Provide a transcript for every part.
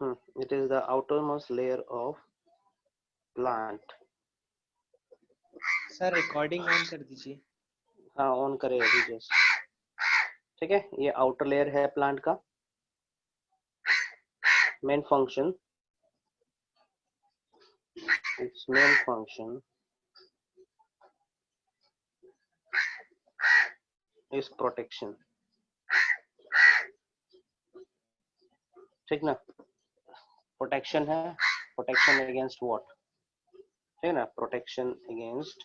It is the outermost layer of plant. Sir recording on कर दीजिए। हाँ on करे अभी जस्ट। ठीक है, ये आउटर लेयर है प्लांट का। Main function, its main function is protection। ठीक ना, प्रोटेक्शन है, प्रोटेक्शन अगेंस्ट व्हाट, ठीक ना, प्रोटेक्शन अगेंस्ट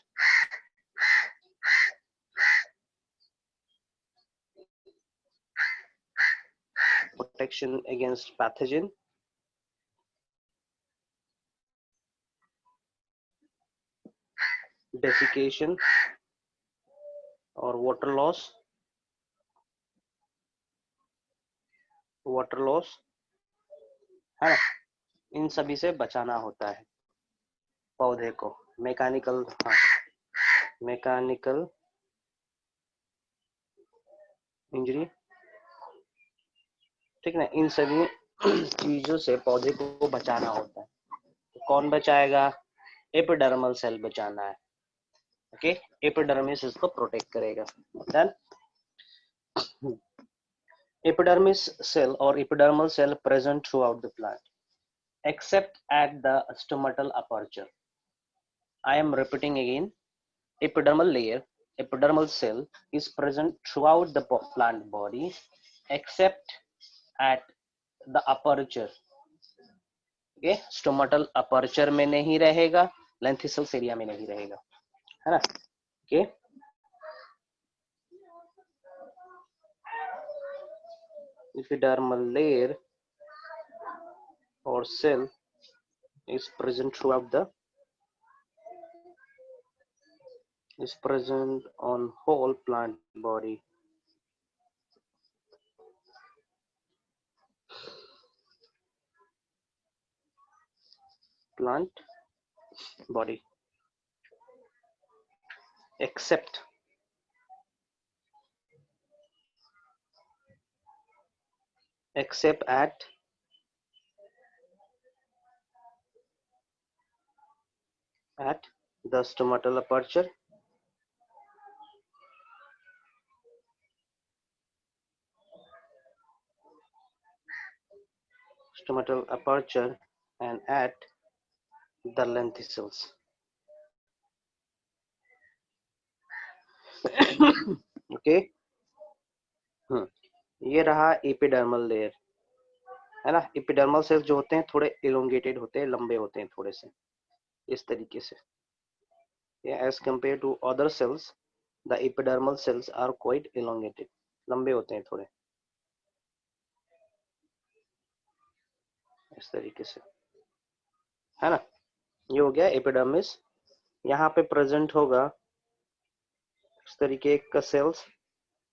पैथोजन, डेसिकेशन और वाटर लॉस है ना, इन सभी से बचाना होता है पौधे को। मैकेनिकल, हाँ मैकेनिकल इंजरी, ठीक ना, इन सभी चीजों से पौधे को बचाना होता है। तो कौन बचाएगा? एपिडर्मल सेल बचाना है। ओके, एपिडर्मिस इसको प्रोटेक्ट करेगा। Then epidermis cell or epidermal cell present throughout the plant except at the stomatal aperture. I am repeating again, epidermal layer, epidermal cell is present throughout the plant body except at the aperture. Okay, stomatal aperture में नहीं रहेगा, लेंथिसल्स area में नहीं रहेगा, है ना। okay, epidermal layer or cell is present on whole plant body. Except at the stomatal aperture and at the lenticels. Okay, ये रहा एपिडर्मल लेयर, है ना। एपिडर्मल सेल्स जो होते हैं थोड़े इलोंगेटेड होते हैं, लंबे होते हैं थोड़े से, इस तरीके से। As compare to other cells, the epidermal cells are quite elongated, लंबे होते हैं थोड़े, इस तरीके से, है ना। ये हो गया एपिडर्मिस। यहाँ पे प्रेजेंट होगा इस तरीके का सेल्स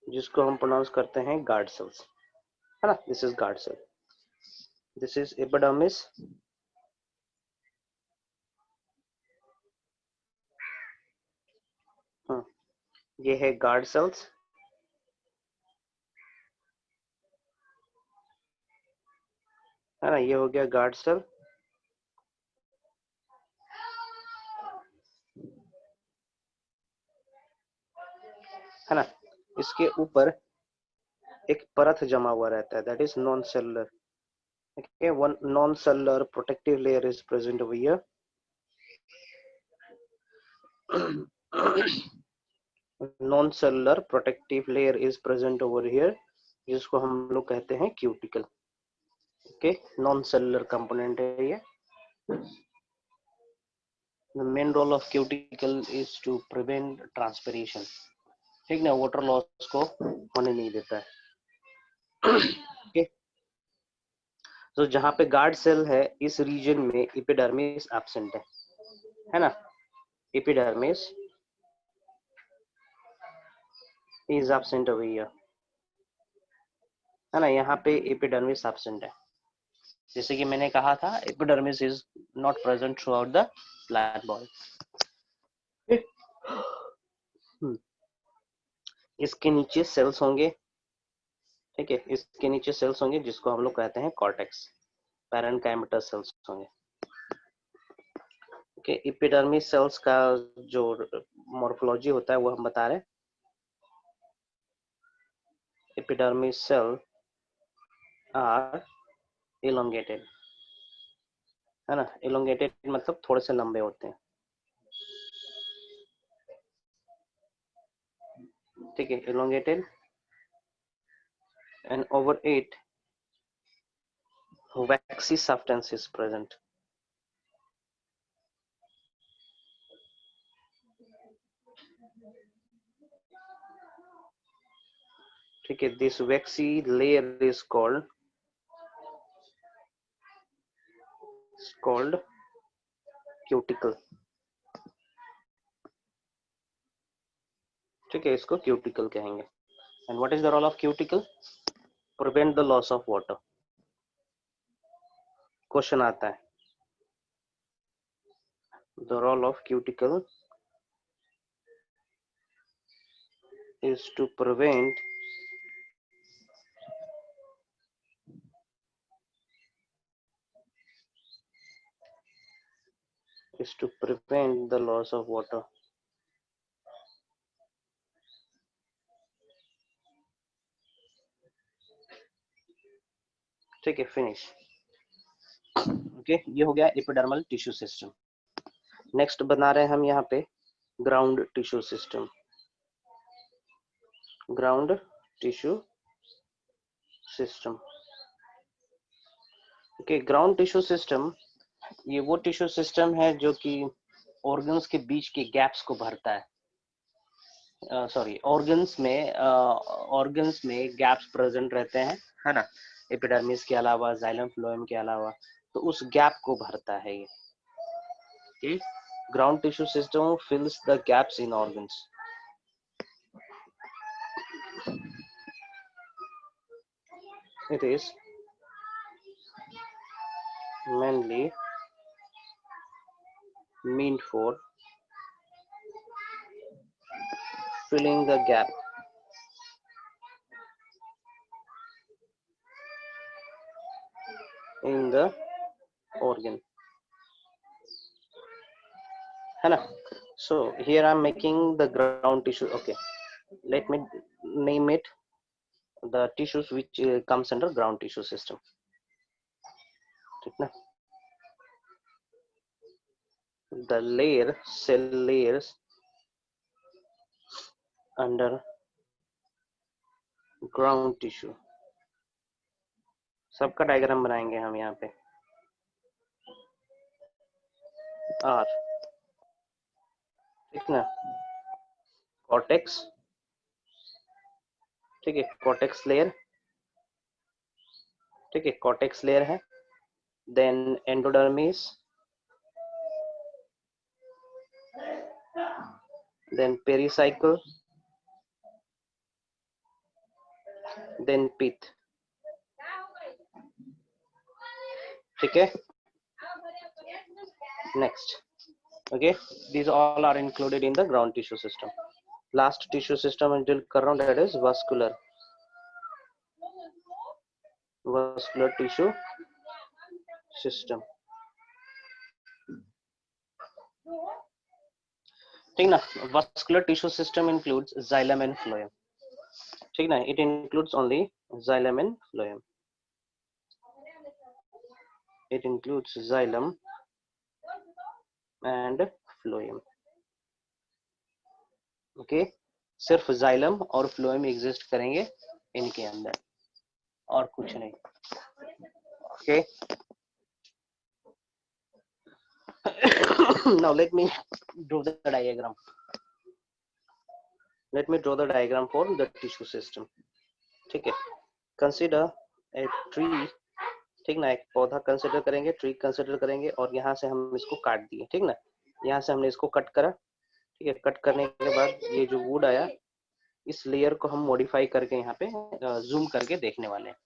जिसको हम प्रोनाउंस करते हैं गार्ड सेल्स, है ना। This is guard cell, this is epidermis, ये है गार्ड सेल्स, है ना। ये हो गया गार्ड सेल, है ना। इसके ऊपर एक परत जमा हुआ रहता है, that is non cellular. okay, one non-cellular protective layer is present over here. Non-cellular protective layer is present over here, जिसको हम लोग कहते हैं cuticle. Okay, non cellular component है ये। The main role of cuticle is to prevent transpiration, ठीक ना, water loss को होने नहीं देता है। okay. तो जहां पे गार्ड सेल है इस रीजन में एपिडर्मिस एब्सेंट है ना। Epidermis is absent over here, है ना। यहाँ पे एपिडर्मिस एब्सेंट है। जैसे कि मैंने कहा था, epidermis is not present through out the plant body. इसके नीचे सेल्स होंगे, ठीक है, इसके नीचे सेल्स होंगे जिसको हम लोग कहते हैं कॉर्टेक्स। पैरेनकाइमेटा सेल्स होंगे। ओके, एपिडर्मिस सेल्स का जो मॉर्फोलॉजी होता है वो हम बता रहे हैं। एपिडर्मिस सेल आर elongated, है ना। elongated मतलब थोड़े से लंबे होते हैं, ठीक है। elongated and over it waxy substance is present, ठीक है। this waxy layer is called cuticle, ठीक है, इसको क्यूटिकल कहेंगे। And what is the role of cuticle? Prevent the loss of water. Question आता है, the role of cuticle is to prevent the loss of water। ठीक है, finish. Okay, ये हो गया एपिडर्मल टिश्यू सिस्टम। नेक्स्ट बना रहे हैं हम यहाँ पे ground tissue system. Ground tissue system, okay. Ground tissue system ये वो टिश्यू सिस्टम है जो कि ऑर्गन्स के बीच के गैप्स को भरता है। सॉरी, ऑर्गन्स में गैप्स प्रेजेंट रहते हैं, है ना, एपिडर्मिस के अलावा, जाइलम फ्लोएम के अलावा, तो उस गैप को भरता है ये। Ground tissue system फिल्स the gaps in organs. It is mainly meant for filling the gap in the organ, है ना। So here I'm making the ground tissue, okay। Let me name it the tissues which comes under ground tissue system, ठीक ना। The cell layers under ground tissue, सबका diagram बनाएंगे हम यहाँ पे। R, ठीक ना, कॉर्टेक्स, ठीक है, कॉर्टेक्स लेयर, ठीक है, कॉर्टेक्स लेयर है। Then endodermis, then pericycle, then pith, ठीक है। Next, okay, these all are included in the ground tissue system। last tissue system मैं deal कर रहा हूँ, that is vascular tissue system, ठीक ना। vascular tissue system includes xylem and phloem, ठीक ना, it includes only xylem and phloem, it includes xylem and phloem, okay. सिर्फ xylem और फ्लोएम एग्जिस्ट करेंगे इनके अंदर, और कुछ नहीं, okay. now let me draw the diagram for the tissue system, ठीक है। consider a tree, ठीक ना, एक पौधा कंसिडर करेंगे, ट्री कंसिडर करेंगे, और यहाँ से हम इसको काट दिए, ठीक ना। यहाँ से हमने इसको कट करा, ठीक है। कट करने के बाद ये जो वुड आया, इस लेयर को हम मॉडिफाई करके यहाँ पे जूम करके देखने वाले हैं,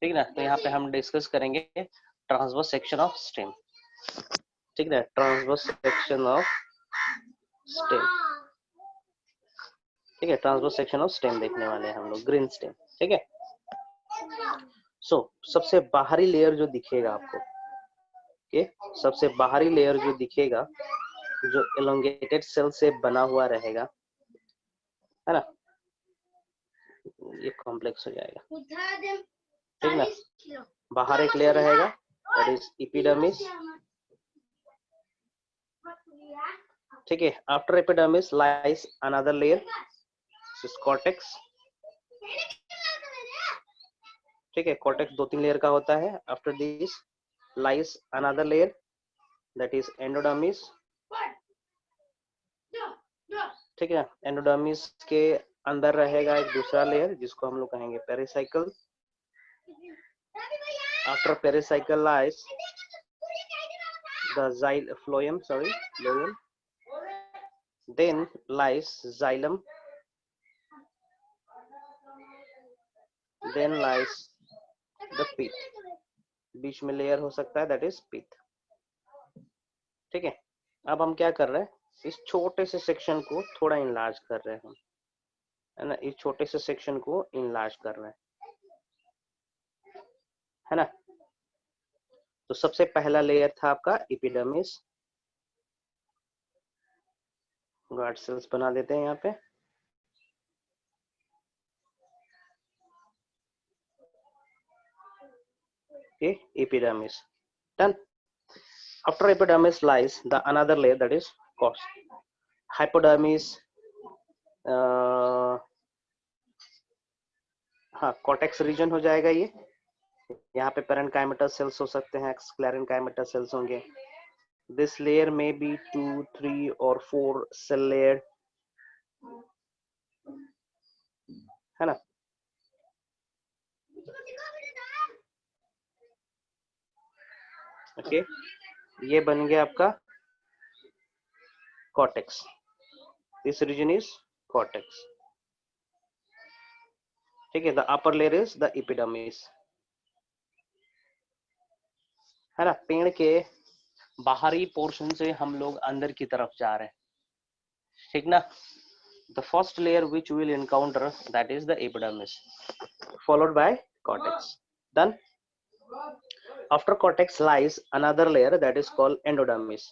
ठीक ना। तो यहाँ पे हम डिस्कस करेंगे ट्रांसवर्स सेक्शन ऑफ स्टेम, ठीक है, ट्रांसवर्स सेक्शन ऑफ स्टेम, ठीक है। ट्रांसवर्स सेक्शन ऑफ स्टेम देखने वाले हैं हम लोग, ग्रीन स्टेम, ठीक है। सो सबसे बाहरी लेयर जो दिखेगा आपको, ओके, सबसे बाहरी लेयर जो दिखेगा, जो एलोंगेटेड सेल से बना हुआ रहेगा, है ना, ये कॉम्प्लेक्स हो जाएगा, ठीक ना। बाहर एक लेयर रहेगा, दैट इज एपिडर्मिस, ठीक है। After epidermis lies another layer, cortex, ठीक है। कॉर्टेक्स 2-3 लेयर का होता है। After this lies another layer, that is endodermis, ठीक है। एंडोडर्मिस के अंदर रहेगा एक दूसरा लेयर जिसको हम लोग कहेंगे pericycle. After pericycle lies the phloem, phloem, then lies xylem, then lies the pith, बीच में लेयर हो सकता है, दैट इज पिथ, ठीक है। अब हम क्या कर रहे हैं, इस छोटे से सेक्शन को थोड़ा इनलार्ज कर रहे हैं हम, है ना, इस छोटे से सेक्शन को इनलार्ज कर रहे हैं, है ना। तो सबसे पहला लेयर था आपका एपिडर्मिस, गार्ड सेल्स बना देते हैं यहाँ पे, okay, epidermis, done. After epidermis lies the another layer, that is hypodermis, हाँ, कॉर्टेक्स रीजन हो जाएगा ये। यहाँ पे पेरेन्काइमेटा सेल्स हो सकते हैं, स्क्लेरेन्काइमेटा सेल्स होंगे। दिस लेयर में बी 2, 3 और 4 सेल लेयर, है ना। ओके, ये बन गया आपका cortex, this region is cortex, ठीक है। The upper layer is the epidermis, है ना। पेड़ के बाहरी पोर्शन से हम लोग अंदर की तरफ जा रहे हैं, ठीक ना। The first layer which we will encounter, that is the epidermis, followed by cortex. Done. After cortex lies another layer that is called endodermis.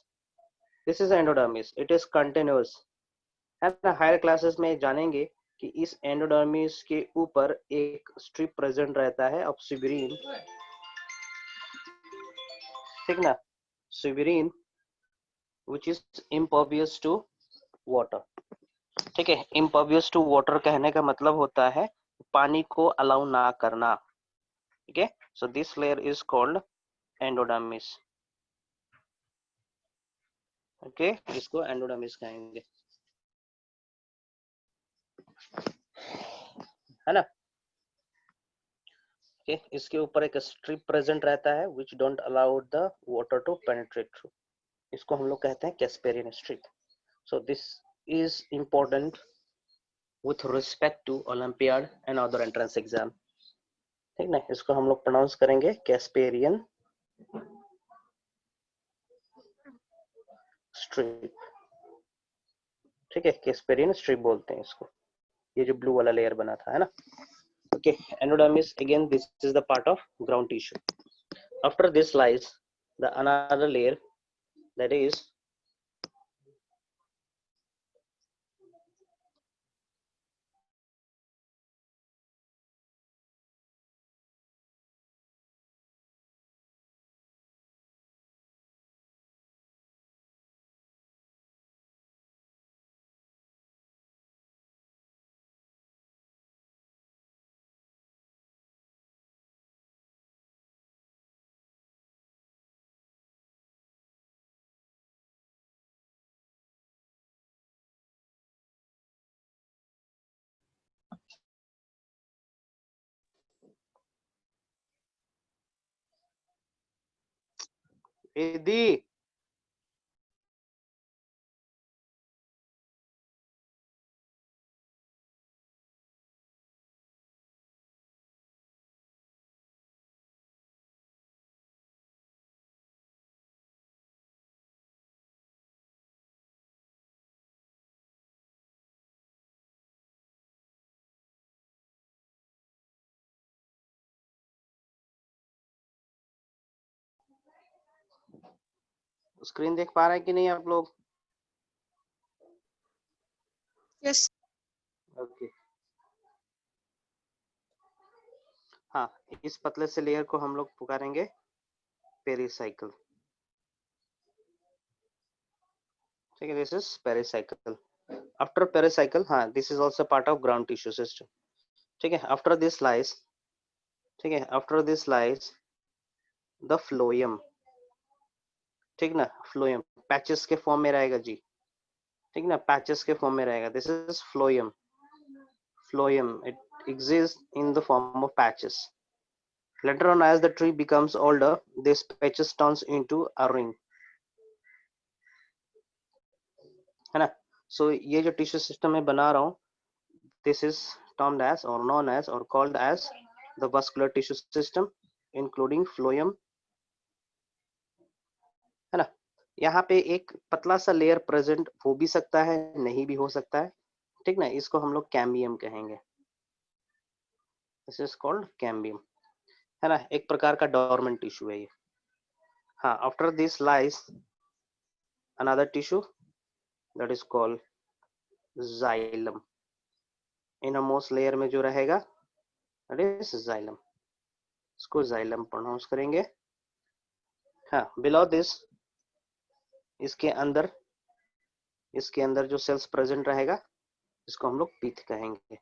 This is endodermis. It is continuous. है ना, हायर क्लासेस में जानेंगे कि इस endodermis के ऊपर एक strip present रहता है ऑफ सिबिरीन, ठीक ना, सिबिरीन which is impervious to water, ठीक है। impervious to water कहने का मतलब होता है पानी को अलाउ ना करना, ठीक है। So this layer is called endodermis, okay, इसको एंडोडर्मिस कहेंगे, है ना। ओके, इसके ऊपर एक स्ट्रिप प्रेजेंट रहता है which don't allow the water to penetrate through, इसको हम लोग कहते हैं Casparian strip. So this is important with respect to Olympiad and other entrance exam, ठीक ना। इसको हम लोग प्रोनाउंस करेंगे कैस्पेरियन स्ट्रिप, ठीक है, कैस्पेरियन स्ट्रिप बोलते हैं इसको, ये जो ब्लू वाला लेयर बना था, है ना। Okay, endodermis again this is the part of ground tissue. After this lies the another layer, that is the screen देख पा रहे हैं कि नहीं आप लोग? यस। ओके, हाँ, इस पतले से लेयर को हम लोग पुकारेंगे पेरिसाइकिल। ठीक है, this is pericycle. After pericycle, हाँ, this is also part of ground tissue system. ठीक है, आफ्टर दिस लाइज, ठीक है, after this lies the phloem. ठीक ना, फ्लोएम पैचेस के फॉर्म में रहेगा जी। ठीक ना, पैचेस के फॉर्म में रहेगा। This is phloem. Phloem, it exists in the form of patches. Later on, as the tree becomes older, this patches turns into a ring. है ना? So ये जो टिश्यू सिस्टम में बना रहा हूँ, this is termed as or known as or called as the vascular tissue system, including phloem. है ना? यहाँ पे एक पतला सा लेयर प्रेजेंट हो भी सकता है, नहीं भी हो सकता है। ठीक ना, इसको हम लोग कैम्बियम कहेंगे। This is called कैम्बियम, है ना? एक प्रकार का डोरमेंट टिश्यू है ये। हाँ, after this lies another tissue that is called xylem. Innermost layer में जो रहेगा that is xylem, इसको xylem प्रोनाउंस करेंगे। हाँ, below this, इसके अंदर जो सेल्स प्रेजेंट रहेगा इसको हम लोग पीथ कहेंगे,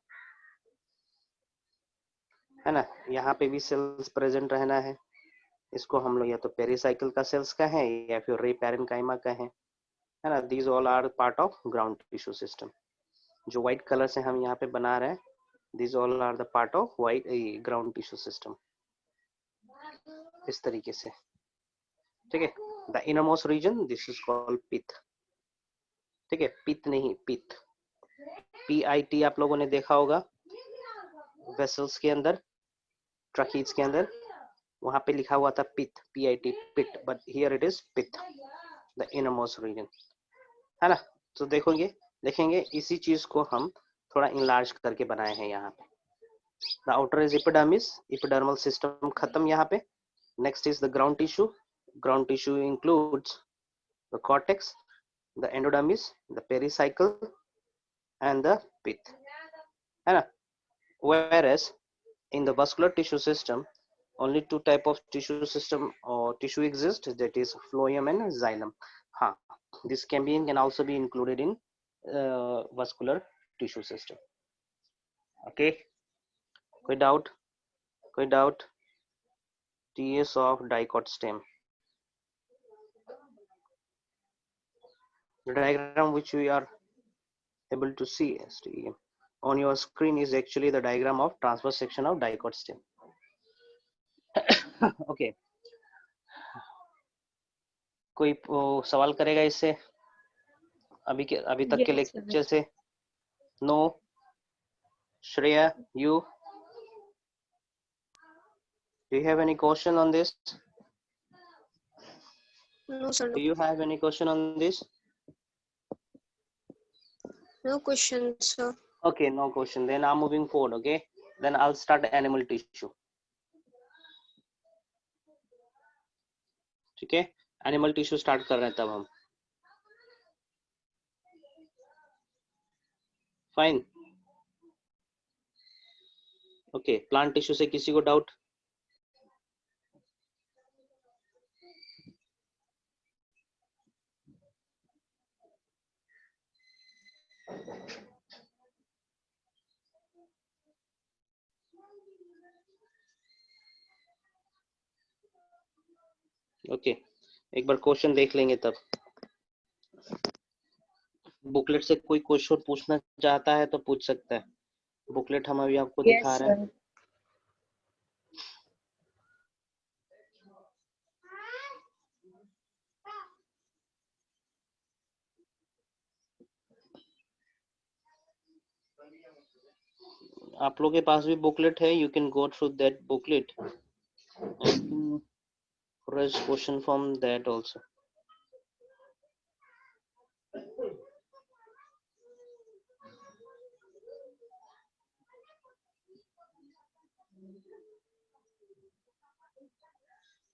है ना? यहाँ पे भी सेल्स प्रेजेंट रहना है, इसको हम लोग या तो पेरिसाइकिल का सेल्स कहें या फिर रे पैरेन्काइमा कहें, है ना? These all are part of ground tissue system. जो व्हाइट कलर से हम यहाँ पे बना रहे हैं, these all are the part of white ground tissue system, इस तरीके से। ठीक है, the innermost region, this is called pith। ठीक है, पित्त नहीं, पित्त, PIT आप लोगों ने देखा होगा वेसल्स के अंदर, ट्रकीज के अंदर, वहां पे लिखा हुआ था pith, PIT, pit, but here it is pith, the innermost region, है ना? तो देखेंगे इसी चीज को हम थोड़ा इनलार्ज करके बनाए हैं यहाँ पे। The outer is epidermis, epidermal system खत्म यहाँ पे। Next is the ground tissue. Ground tissue includes the cortex, the endodermis, the pericycle, and the pith, है ना? Whereas in the vascular tissue system, only two type of tissue system or tissue exist, that is phloem and xylem. हाँ, this cambium can also be included in vascular tissue system. Okay, कोई doubt? TS of dicot stem. The diagram which we are able to see on your screen is actually the diagram of transverse section of dicot stem. Okay, कोई सवाल करेगा इससे अभी तक के lecture से? No? Shreya, you do you have any question on this? No, sir. Do you have any question on this? No question, sir. Okay, no question. Then I'm moving forward. Okay, then I'll start animal tissue. ठीक है, animal tissue start कर रहे हैं तब हम। Fine, okay. Plant tissue से किसी को डाउट? ओके, एक बार क्वेश्चन देख लेंगे तब। बुकलेट से कोई क्वेश्चन पूछना चाहता है तो पूछ सकता है। बुकलेट हम अभी आपको दिखा रहे हैं। आप लोगों के पास भी बुकलेट है, you can go through that booklet and raise question from that also.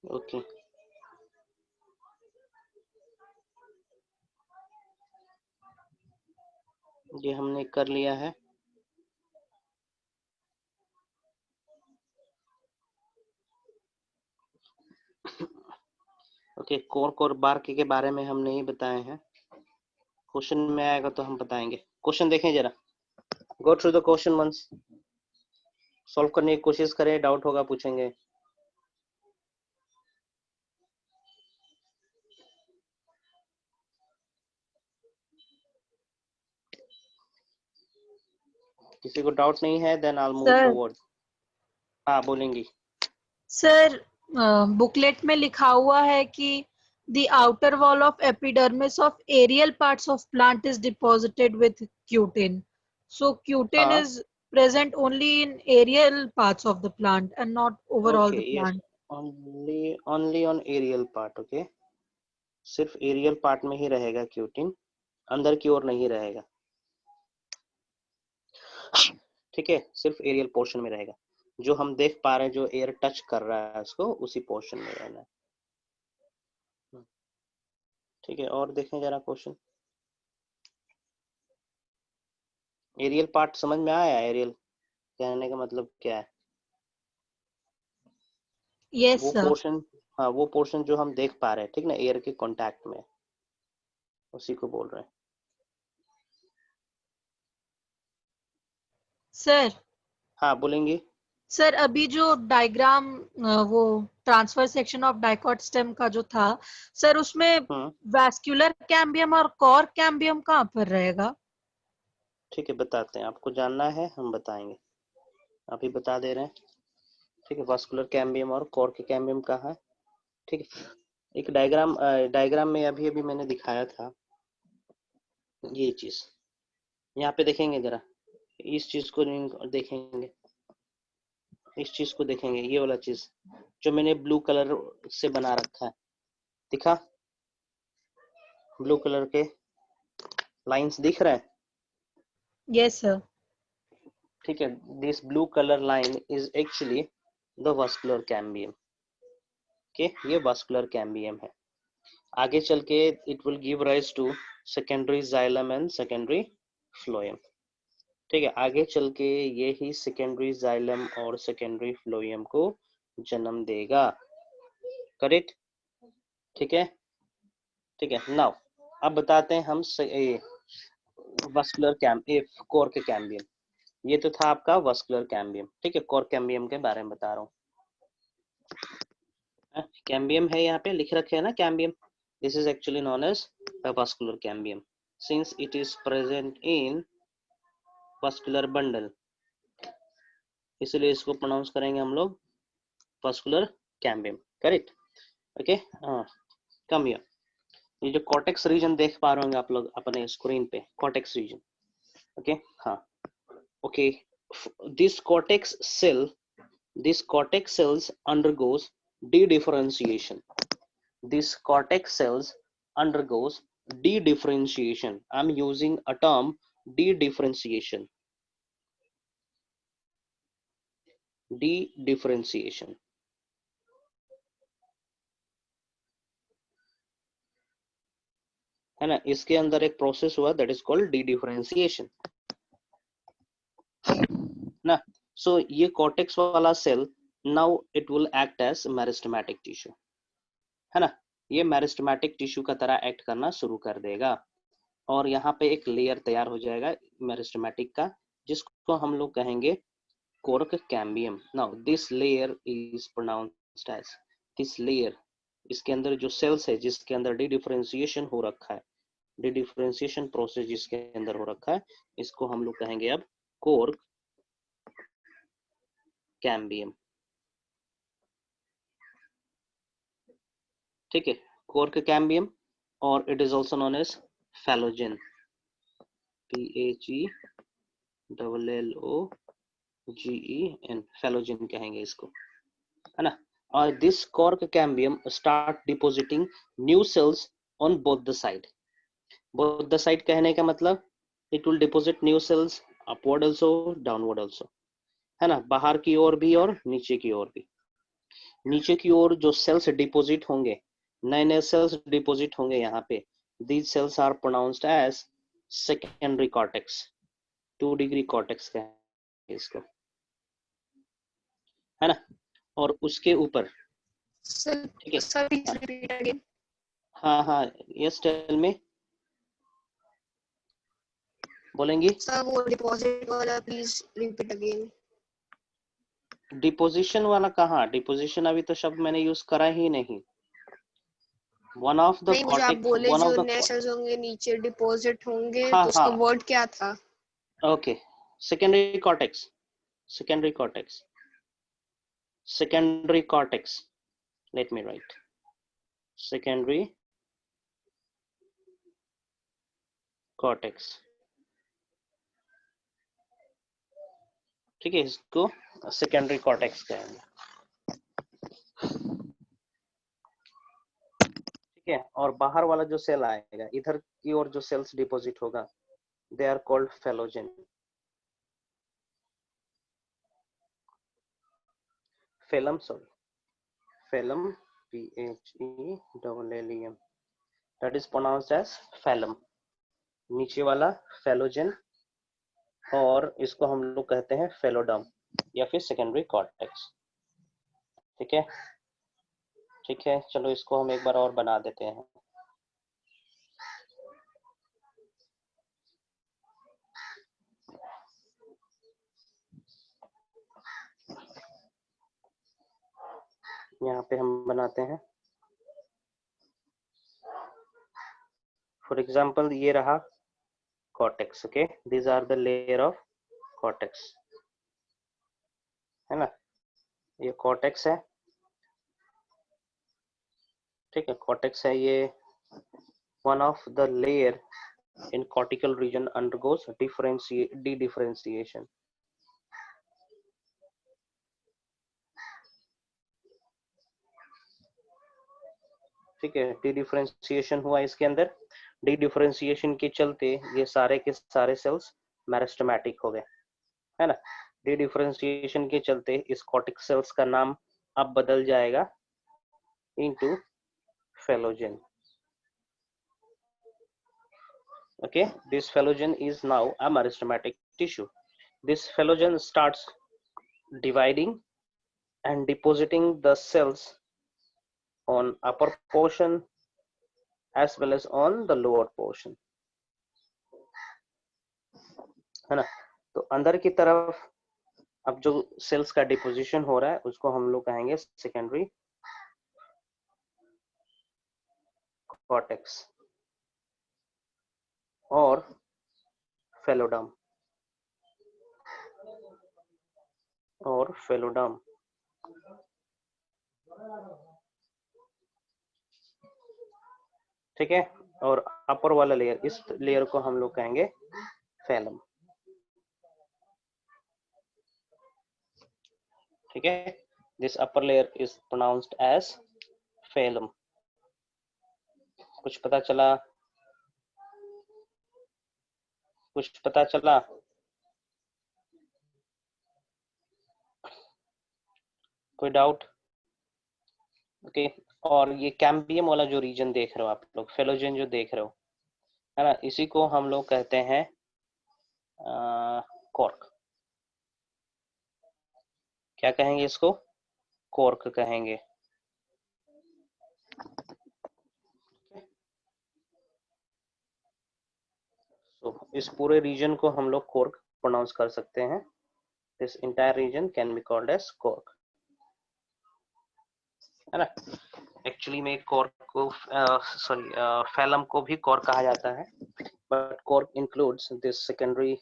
Okay. ये हमने कर लिया है। ओके, कॉर्क और बार्क के बारे में हम नहीं बताए हैं, क्वेश्चन में आएगा तो हम बताएंगे। क्वेश्चन देखें जरा, go through the question once, solve करने की कोशिश करें, डाउट होगा पूछेंगे। किसी को डाउट नहीं है, then I will move sir forward. हाँ बोलेंगी। सर बुकलेट में लिखा हुआ है कि the outer wall of epidermis of aerial parts of plant is deposited with cutin. So cutin हाँ, is present only in aerial parts of the plant and not overall okay, the yes, plant. Only on aerial part. Okay, सिर्फ aerial part में ही रहेगा cutin, अंदर की ओर नहीं रहेगा। ठीक है, सिर्फ एरियल पोर्शन में रहेगा, जो हम देख पा रहे हैं, जो एयर टच कर रहा है उसको, उसी पोर्शन में रहना है। ठीक है, और देखें जरा क्वेश्चन। एरियल पार्ट समझ में आया? एरियल कहने का मतलब क्या है? Yes, वो sir. पोर्शन, हाँ वो पोर्शन जो हम देख पा रहे हैं, ठीक ना, एयर के कांटेक्ट में, उसी को बोल रहे हैं। सर हाँ बोलेंगे। सर अभी जो डायग्राम वो transfer section of dicot stem का जो था सर, उसमें वैस्कुलर कैम्बियम और कॉर कैम्बियम कहाँ पर रहेगा? ठीक है, बताते हैं, आपको जानना है हम बताएंगे, अभी बता दे रहे हैं। ठीक है, वास्कुलर कैम्बियम और कॉर के कैम्बियम कहाँ है। ठीक है, एक डायग्राम में अभी अभी मैंने दिखाया था ये चीज, यहाँ पे देखेंगे जरा, इस चीज को देखेंगे, इस चीज को देखेंगे, ये वाला चीज जो मैंने ब्लू कलर से बना रखा है, दिखा? ब्लू कलर के लाइंस दिख रहे हैं? Yes, sir. ठीक है, this blue colour line is actually the vascular cambium. Okay, ये वास्कुलर कैम्बियम है। आगे चल के it will give rise to secondary xylem and secondary phloem. ठीक है, आगे चल के ये ही सेकेंडरी जाइलम और सेकेंडरी फ्लोएम को जन्म देगा। करेक्ट? ठीक है, ठीक है। नाउ अब बताते हैं हम वास्कुलर कोर के कैम्बियम। ये तो था आपका वास्कुलर कैम्बियम। ठीक है, कोर कैम्बियम के बारे में बता रहा हूँ। कैम्बियम है, यहाँ पे लिख रखे हैं ना cambium. This is actually known as the vascular cambium since it is present in vascular bundle, इसलिए इसको प्रोनाउंस करेंगे हम लोग वास्कुलर कैम्बियम। करेक्ट? ओके, हाँ, कम हियर। ये जो कॉर्टेक्स रीजन देख पा रहे होंगे आप लोग अपने स्क्रीन पे, कॉर्टेक्स रीजन। ओके, हाँ, okay, this cortex cells undergoes dedifferentiation. This cortex cells undergoes dedifferentiation. I'm using a term, dedifferentiation. Dedifferentiation. है ना, इसके अंदर एक प्रोसेस हुआ दैट इज कॉल्ड dedifferentiation ना। सो ये कॉर्टेक्स वाला cell now it will act as meristematic tissue, है ना। ये मेरिस्टेमेटिक टिश्यू का तरह एक्ट करना शुरू कर देगा और यहाँ पे एक लेयर तैयार हो जाएगा मेरिस्टेमेटिक का, जिसको हम लोग कहेंगे cork cambium. Now this layer is pronounced as this layer. इसके अंदर जो सेल्स है जिसके अंदर डिफरेंशिएशन हो रखा है, डिफरेंशिएशन प्रोसेस जिसके अंदर हो रखा है, इसको हम लोग कहेंगे अब कोर्क कैम्बियम। ठीक है, कोर्क कैम्बियम, और it is also known as phellogen, PHELLOGEN, phellogen कहेंगे इसको, है ना। और this cork cambium start depositing new cells on both the side. Both the side कहने का मतलब it will deposit new cells upward also, downward also, है ना, बाहर की ओर भी और नीचे की ओर भी। नीचे की ओर जो सेल्स डिपोजिट होंगे, नए नए सेल्स डिपोजिट होंगे यहाँ पे, these cells are pronounced as secondary cortex, 2 degree cortex कहेंगे इसको, है ना। और उसके ऊपर, Sir, ठीक है, sir, please repeat again. हाँ हाँ, यस टेल मी, बोलेंगी। Sir, वो deposit वाला please repeat again. डिपोजिशन वाला कहाँ, डिपोजिशन अभी तो शब्द मैंने यूज करा ही नहीं। वन ऑफ द नहीं, मुझे आप कॉर्टेक्स, बोले वन जो ऑफ द, नेशंस होंगे नीचे डिपॉजिट होंगे, हाँ तो उसका हाँ, वर्ड क्या था? Okay, secondary cortex, secondary cortex, secondary cortex, let me write secondary cortex, ठीक है, इसको सेकेंडरी कॉर्टेक्स कहेंगे, ठीक है। और बाहर वाला जो सेल आएगा, इधर की ओर जो सेल्स डिपॉजिट होगा, they are called phellogen, phellem, sorry, phellem, PHELLEM, that is pronounced as phellum, नीचे वाला फेलोजेन, और इसको हम लोग कहते हैं फेलोडर्म या फिर सेकेंडरी कॉर्टेक्स, ठीक है। ठीक है, चलो इसको हम एक बार और बना देते हैं। यहाँ पे हम बनाते हैं, फॉर एग्जाम्पल ये रहा cortex, okay, these are the layer of cortex, है ना, ये कॉर्टेक्स है, ठीक है, कॉर्टेक्स है ये, one of the layer in cortical region undergoes dedifferentiation, ठीक है, डी डिफरेंशिएशन हुआ इसके अंदर, डी डिफरेंशिएशन के चलते ये सारे के सारे सेल्स मेरिस्टेमेटिक हो गए, है ना। डी डिफरेंशिएशन के चलते इस कॉर्टेक्स सेल्स का नाम अब बदल जाएगा into phellogen, okay, this phelogen is now a meristematic tissue. This phelogen starts dividing and depositing the cells on upper portion as well as on the lower portion, है ना। तो अंदर की तरफ अब जो सेल्स का डिपोजिशन हो रहा है उसको हम लोग कहेंगे सेकेंडरी कॉर्टेक्स और फेलोडर्म, और फेलोडर्म, ठीक है। और अपर वाला लेयर, इस लेयर को हम लोग कहेंगे फेलम, ठीक है। This upper layer is pronounced as phellem. कुछ पता चला, कुछ पता चला? कोई डाउट? ओके, और ये कैम्बियम वाला जो रीजन देख रहे हो आप लोग, फेलोजेन जो देख रहे हो, है ना, इसी को हम लोग कहते हैं कॉर्क। क्या कहेंगे इसको? कॉर्क कहेंगे। तो इस पूरे रीजन को हम लोग कॉर्क प्रोनाउंस कर सकते हैं। This entire region can be called as cork, है ना। एक्चुअली में कॉर्क को सॉरी फेलम को भी कॉर्क कहा जाता है, but cork includes this secondary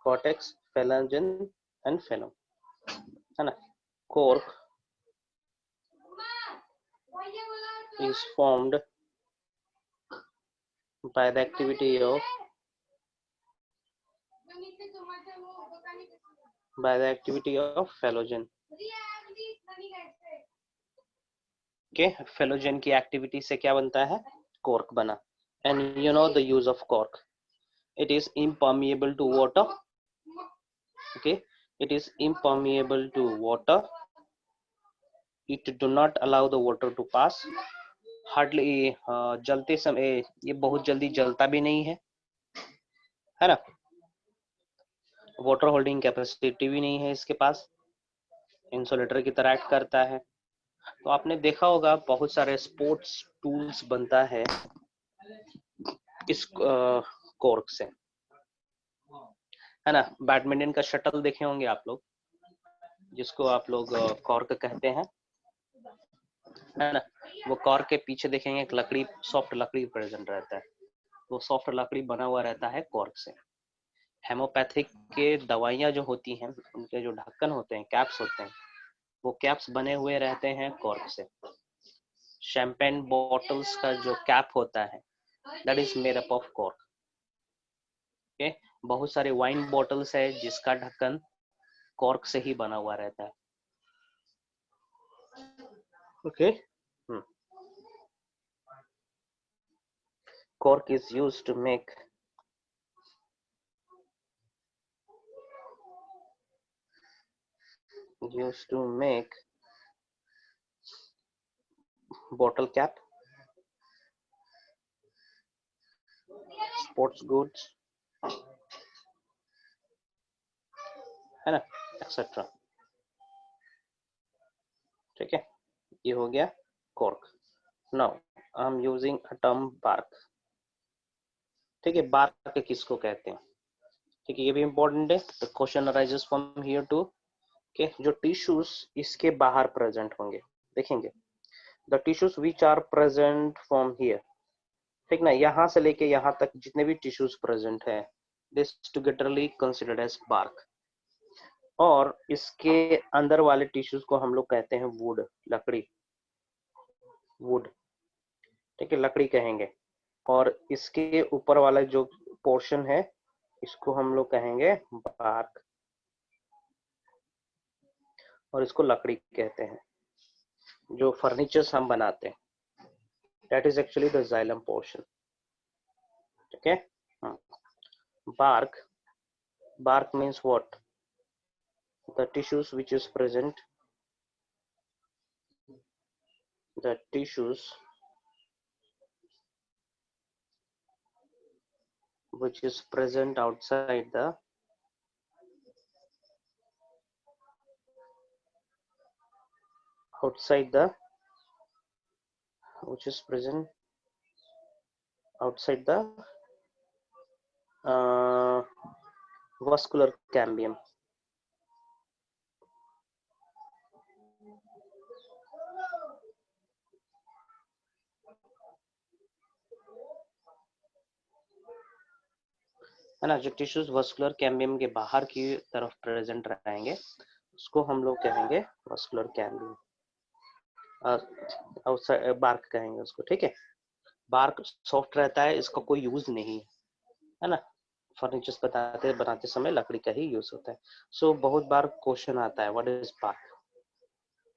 cortex, phellogen and phellem, है ना। Cork is formed by the activity of phellogen, okay. Phellogen की एक्टिविटी से क्या बनता है? कॉर्क बना। And you know the use of cork, it is impermeable to water, okay, it is impermeable to water, it do not allow the water to pass, hardly जलते समय ये बहुत जल्दी जलता भी नहीं है, है ना। वाटर होल्डिंग कैपेसिटी भी नहीं है इसके पास, इंसुलेटर की तरह एक्ट करता है। तो आपने देखा होगा बहुत सारे स्पोर्ट्स टूल्स बनता है इस कॉर्क से, है ना। बैडमिंटन का शटल देखे होंगे आप लोग, जिसको आप लोग कॉर्क कहते हैं, है ना। वो कॉर्क के पीछे देखेंगे एक लकड़ी, सॉफ्ट लकड़ी प्रेजेंट रहता है, वो सॉफ्ट लकड़ी बना हुआ रहता है कॉर्क से। हेमोपैथिक के दवाइयाँ जो होती हैं, उनके जो ढक्कन होते हैं, कैप्स होते हैं, वो कैप्स बने हुए रहते हैं कॉर्क से। शैंपेन बॉटल्स का जो कैप होता है, that is made up of cork. Okay, बहुत सारे वाइन बॉटल्स है जिसका ढक्कन कॉर्क से ही बना हुआ रहता है। Okay, cork is used to make bottle cap, sports goods, है ना, एक्सेट्रा। ठीक है, ये हो गया cork. Now I'm using a term bark. ठीक है, bark किसको कहते हैं, ठीक है, ये भी इम्पोर्टेंट है। The question arises from here too कि जो टिश्यूज इसके बाहर प्रेजेंट होंगे, देखेंगे the tissues which are present from here, ठीक ना, यहाँ से लेके यहाँ तक जितने भी टिश्यूज प्रेजेंट है, this togetherly considered as bark. और इसके अंदर वाले टिश्यूज को हम लोग कहते हैं वुड, लकड़ी, वुड, ठीक है, लकड़ी कहेंगे। और इसके ऊपर वाला जो पोर्शन है, इसको हम लोग कहेंगे बार्क, और इसको लकड़ी कहते हैं। जो फर्नीचर्स हम बनाते हैं, that is actually the xylem portion. ठीक है, bark, bark means what? The tissues which is present, the tissues which is present outside the which is present outside the vascular cambium. है ना, जो टिश्यूज वस्कुलर कैम्बियम के बाहर की तरफ present रहेंगे, उसको हम लोग कहेंगे वस्कुलर कैम्बियम, आउटसाइड बार्क कहेंगे उसको। ठीक है, बार्क सॉफ्ट रहता है, इसका कोई यूज नहीं है ना, फर्नीचर्स बनाते समय लकड़ी का ही यूज होता है। सो बहुत बार क्वेश्चन आता है, what is bark?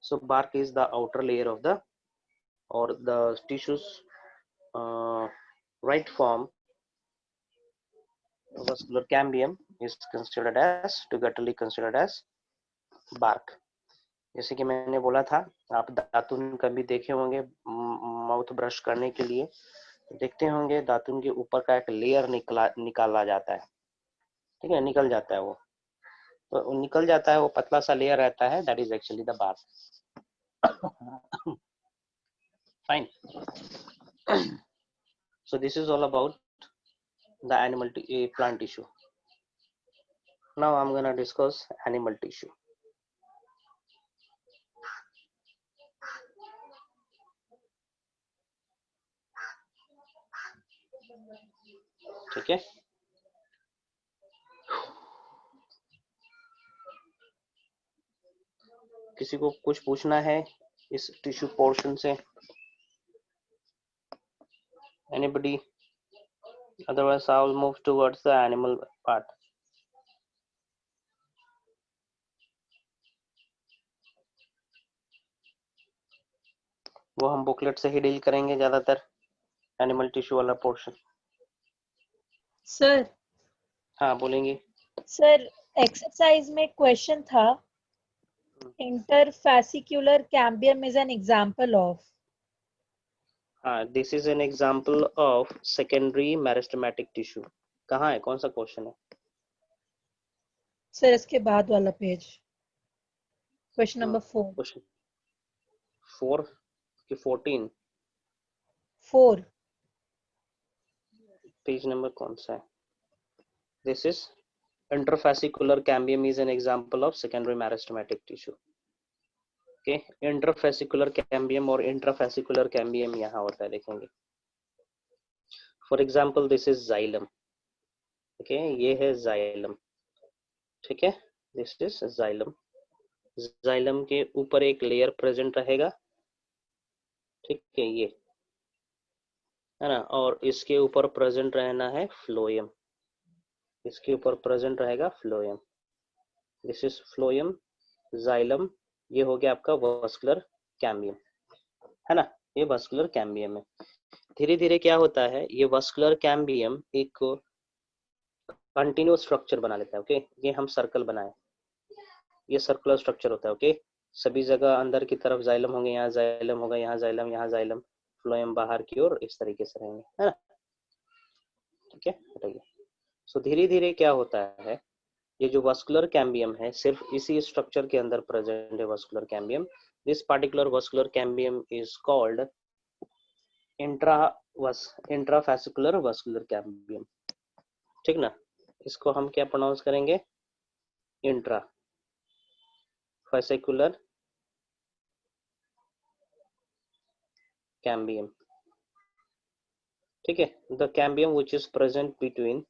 So bark is the outer layer of the और the tissues right form vascular cambium is considered as togetherly considered as bark. जैसे कि मैंने बोला था, आप दातुन कभी देखे होंगे माउथ ब्रश करने के लिए, देखते होंगे दातुन के ऊपर का एक लेयर निकाला जाता है, ठीक है, निकल जाता है वो, तो निकल जाता है, वो पतला सा लेयर रहता है, that is actually the bark. Fine, so this is all about the animal plant tissue. Now I'm gonna discuss animal tissue. ठीक है, किसी को कुछ पूछना है इस टिश्यू पोर्शन से? Anybody? Otherwise I will move towards the animal part. वो हम बुकलेट से ही डील करेंगे ज्यादातर, एनिमल टिश्यू वाला पोर्शन। सर, हाँ बोलेंगे। सर एक्सरसाइज में क्वेश्चन था, interfascicular cambium is an example of. हाँ, this is an example of secondary meristematic tissue, कहाँ है, कौन सा क्वेश्चन है? सर इसके बाद वाला पेज, क्वेश्चन नंबर 4। क्वेश्चन 4 कि 14? 4। पेज नंबर कौन सा है? This is interfascicular cambium is an example of secondary meristematic tissue. Okay, interfascicular cambium और इंट्राफेसिकुलर कैम्बियम यहाँ होता है, देखेंगे। For example this is xylem. Okay, ये है जाइलम, ठीक है, दिस इज जाइलम। जाइलम के ऊपर एक लेयर प्रेजेंट रहेगा, ठीक है, ये है ना, और इसके ऊपर प्रेजेंट रहना है फ्लोएम, इसके ऊपर प्रेजेंट रहेगा phloem. This is phloem, xylem, ये हो गया आपका वस्कुलर कैम्बियम, है ना, ये वस्कुलर कैम्बियम है। धीरे धीरे क्या होता है, ये वस्कुलर कैम्बियम एक कंटिन्यूअस स्ट्रक्चर बना लेता है। ओके, ये हम सर्कल बनाए, ये सर्कुलर स्ट्रक्चर होता है। ओके, सभी जगह अंदर की तरफ जाइलम होंगे, यहाँ जाइलम होगा, यहाँ जाइलम, यहाँ जाइलम, फ्लोएम बाहर की ओर इस तरीके से रहेंगे, है ना, ठीक है, बताइए। सो धीरे धीरे क्या होता है, ये जो वस्कुलर कैम्बियम है सिर्फ इसी स्ट्रक्चर के अंदर प्रेजेंट है, vascular cambium. This particular vascular cambium is called intrafascicular vascular cambium, ठीक ना। इसको हम क्या प्रोनाउंस करेंगे, इंट्रा फेसिकुलर कैम्बियम, ठीक है, the cambium which is present between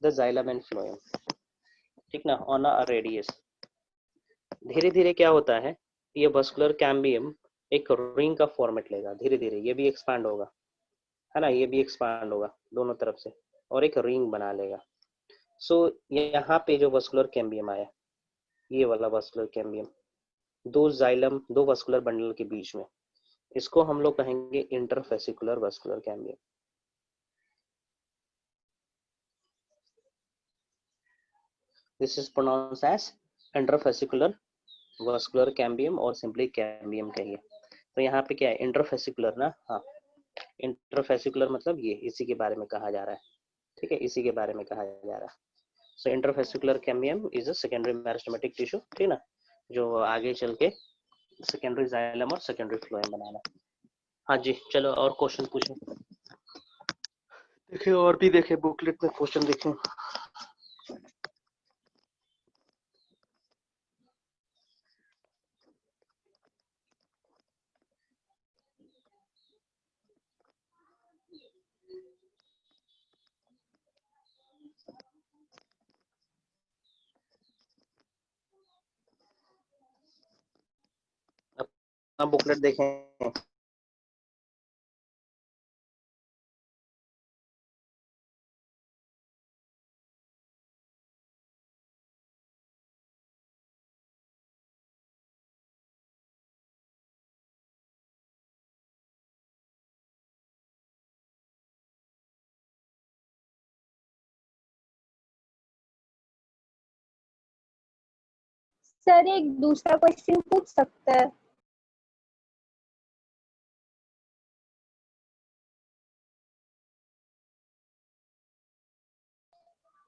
the xylem and phloem, ठीक ना, ऑन अ रेडियस। धीरे धीरे क्या होता है, ये वस्कुलर कैम्बियम एक रिंग का फॉर्मेट लेगा, धीरे धीरे ये भी एक्सपांड होगा, है ना, ये भी एक्सपांड होगा दोनों तरफ से और एक रिंग बना लेगा। सो यहाँ पे जो वस्कुलर कैम्बियम आया, ये वाला वस्कुलर कैम्बियम, दो जाइलम, दो वस्कुलर बंडल के बीच में, इसको हम लोग कहेंगे interfascicular vascular cambium. This is pronounced as interfascicular vascular cambium और सिंपली कैम्बियम कहिए। तो यहाँ पे क्या है, इंटरफेसिकुलर ना, हाँ, इंटरफेसिकुलर मतलब ये इसी के बारे में कहा जा रहा है, ठीक है, इसी के बारे में कहा जा रहा है। So interfascicular cambium is a secondary meristematic tissue, ठीक ना, जो आगे चल के सेकेंडरी जाइलम और सेकेंडरी फ्लोएम बनाना। हाँ जी, चलो और क्वेश्चन पूछो, देखिए और भी देखे बुकलेट में क्वेश्चन देखें। अपना बुकलेट देखें। सर एक दूसरा क्वेश्चन पूछ सकता है?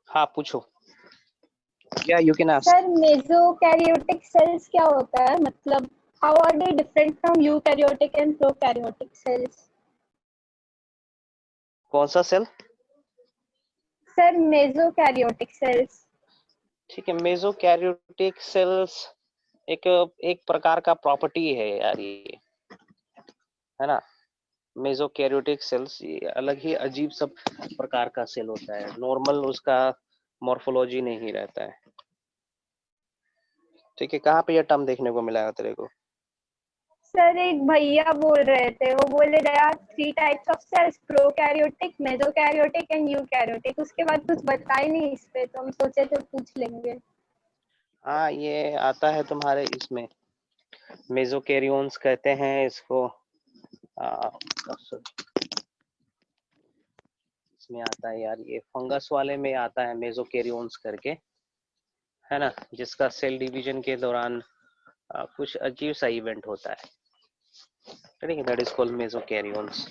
हाँ पूछो, या you can ask. Sir mesokaryotic cells क्या होता है, मतलब how are they different from eukaryotic and prokaryotic cells? कौन सा सेल? Sir mesokaryotic sales. ठीक है, मेसोकैरियोटिक सेल्स एक एक प्रकार का प्रॉपर्टी है यार, ये है ना, मेसोकैरियोटिक सेल्स ये अलग ही अजीब सब प्रकार का सेल होता है, नॉर्मल उसका मॉर्फोलॉजी नहीं रहता है, ठीक है। कहाँ पे ये टर्म देखने को मिला है तेरे को? सर एक भैया बोल रहे थे, वो बोले there are 3 types of cells, prokaryotic, mesokaryotic and eukaryotic. उसके बाद कुछ बताए नहीं इस पे, तो हम सोचे थे पूछ लेंगे। हाँ, ये आता है तुम्हारे इसमें, मेसोकैरियोन्स कहते हैं इसको, इसमें आता है यार, ये फंगस वाले में आता है मेसोकैरियोन्स करके, है ना, जिसका सेल डिवीजन के दौरान कुछ अजीब सा इवेंट होता है, ठीक है, दैट इज कॉल्ड मेसोकैरियोन्स।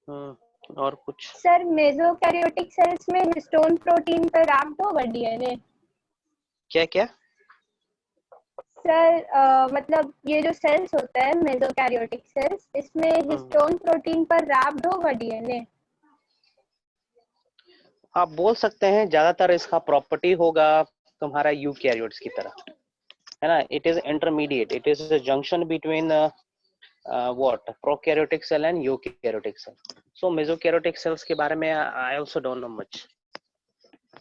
और कुछ? सर मेसोकैरियोटिक सेल्स में हिस्टोन प्रोटीन पर रैप्ड होगा डीएनए। क्या क्या? सर मतलब ये जो सेल्स होता है मेसोकैरियोटिक सेल्स, इसमें हिस्टोन प्रोटीन पर रैप्ड होगा डीएनए। आप बोल सकते हैं, ज्यादातर इसका प्रॉपर्टी होगा तुम्हारा यूकैरियोट्स की तरह, है ना। It is intermediate, it is a junction between what prokaryotic cell and eukaryotic cell. So mesokaryotic cells के बारे में I also don't know much,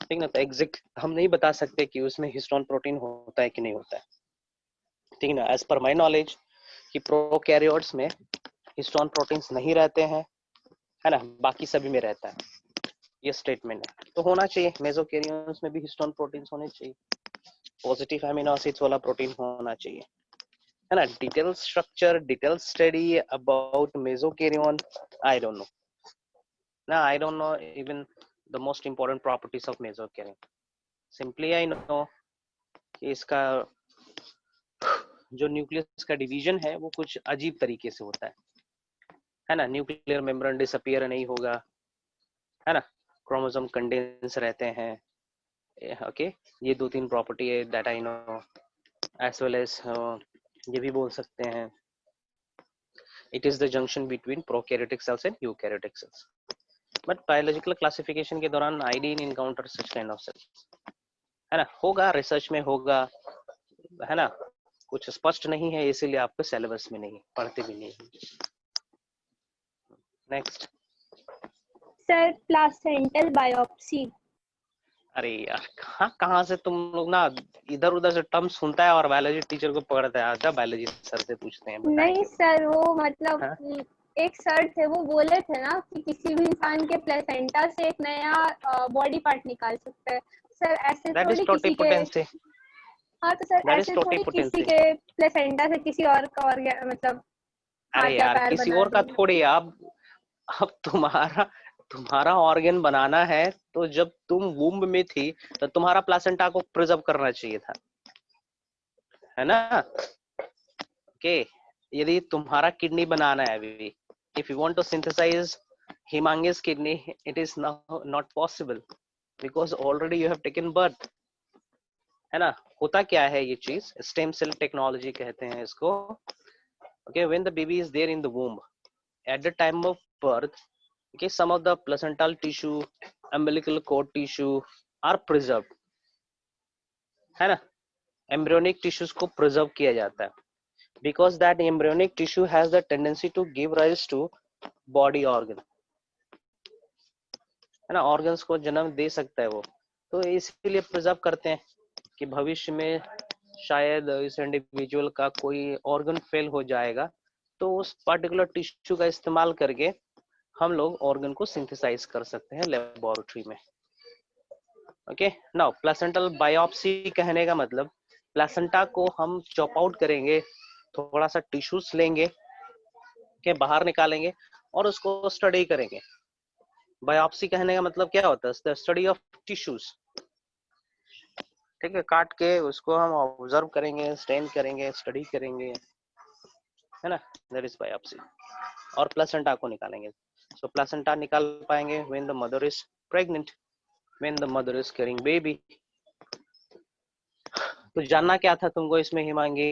ठीक ना। तो एग्जैक्ट हम नहीं बता सकते कि उसमें हिस्टोन प्रोटीन होता है कि नहीं होता है, ठीक ना। एज पर माय नॉलेज कि प्रोकैरियोट्स में हिस्टोन प्रोटीन्स नहीं रहते हैं, है ना, बाकी सभी में रहता है, ये स्टेटमेंट है। तो होना चाहिए मेसोकैरियोट्स में भी हिस्टोन प्रोटीन्स होने चाहिए, पॉजिटिव अमीनो एसिड्स वाला प्रोटीन होना चाहिए, है ना। Detail structure, detail study about mesokaryon I don't know ना, I don't know even the most important properties of mesokaryon. Simply I know कि इसका जो न्यूक्लियस का डिवीजन है वो कुछ अजीब तरीके से होता है ना। न्यूक्लियर मेम्ब्रेन डिसअपीयर नहीं होगा, है ना, क्रोमोसोम कंडेंस रहते हैं, ओके। ये दो तीन प्रॉपर्टी है that I know, as well as ये भी बोल सकते हैं it is the junction between prokaryotic cells and eukaryotic cells. But biological classification के दौरान I didn't encounter such kind of cells, है ना। होगा, रिसर्च में होगा, है ना, कुछ स्पष्ट नहीं है इसीलिए आपको सिलेबस में नहीं पढ़ते भी नहीं। नेक्स्ट। Sir placental biopsy. अरे यार, कहाँ से तुम लोग ना इधर उधर से टर्म सुनता है और बायोलॉजी टीचर को पढ़ता है। आजा बायोलॉजी सर से पूछते हैं, नहीं बताएंगे। सर, वो मतलब हाँ? एक सर थे, वो बोले थे ना कि किसी भी इंसान के प्लेसेंटा से एक नया बॉडी पार्ट निकाल सकते हैं। सर ऐसे दैट इज थोड़ी किसी के, टोटिपोटेंसी, हाँ तो सर दैट इज ऐसे थोड़ी किसी टोटिपोटेंसी। के प्लेसेंटा से किसी और का और मतलब हाथ अरे या यार, पैर किसी बना और का देंगे। थोड़ी। अब तुम्हारा ऑर्गन बनाना है तो जब तुम वुम्ब में थी तो तुम्हारा प्लासेंटा को प्रिजर्व करना चाहिए था, है ना। ओके, यदि तुम्हारा किडनी बनाना है अभी, if you want to synthesize Himangi's kidney, it is not possible because already you have taken birth, है ना। होता क्या है ये चीज, स्टेम सेल टेक्नोलॉजी कहते हैं इसको। Okay, when the baby is there in the womb at the time of birth, okay, some of the placental tissue, umbilical cord tissue are preserved, है ना। embryonic tissues को preserve किया जाता है because that embryonic tissue has the tendency to give rise to body organ, है ना। organs को जन्म दे सकता है वो, तो इसीलिए preserve करते हैं कि भविष्य में शायद इस इंडिविजुअल का कोई ऑर्गन फेल हो जाएगा तो उस पर्टिकुलर टिश्यू का इस्तेमाल करके हम लोग ऑर्गन को सिंथेसाइज कर सकते हैं लेबोरेटरी में। ओके, नाउ प्लेसेंटल बायोप्सी कहने का मतलब प्लेसेंटा को हम चॉप आउट करेंगे, थोड़ा सा टिश्यूज लेंगे के बाहर निकालेंगे और उसको स्टडी करेंगे। बायोप्सी कहने का मतलब क्या होता है, स्टडी ऑफ टिश्यूज, ठीक है। काट के उसको हम ऑब्जर्व करेंगे, स्टेन करेंगे, स्टडी करेंगे, है ना, दैट इज बायोप्सी। और प्लेसेंटा को निकालेंगे। सो प्लेसेंटा निकाल पाएंगे when the mother is pregnant, when the mother is carrying baby. तो जानना क्या था तुमको इसमें हिमांगी?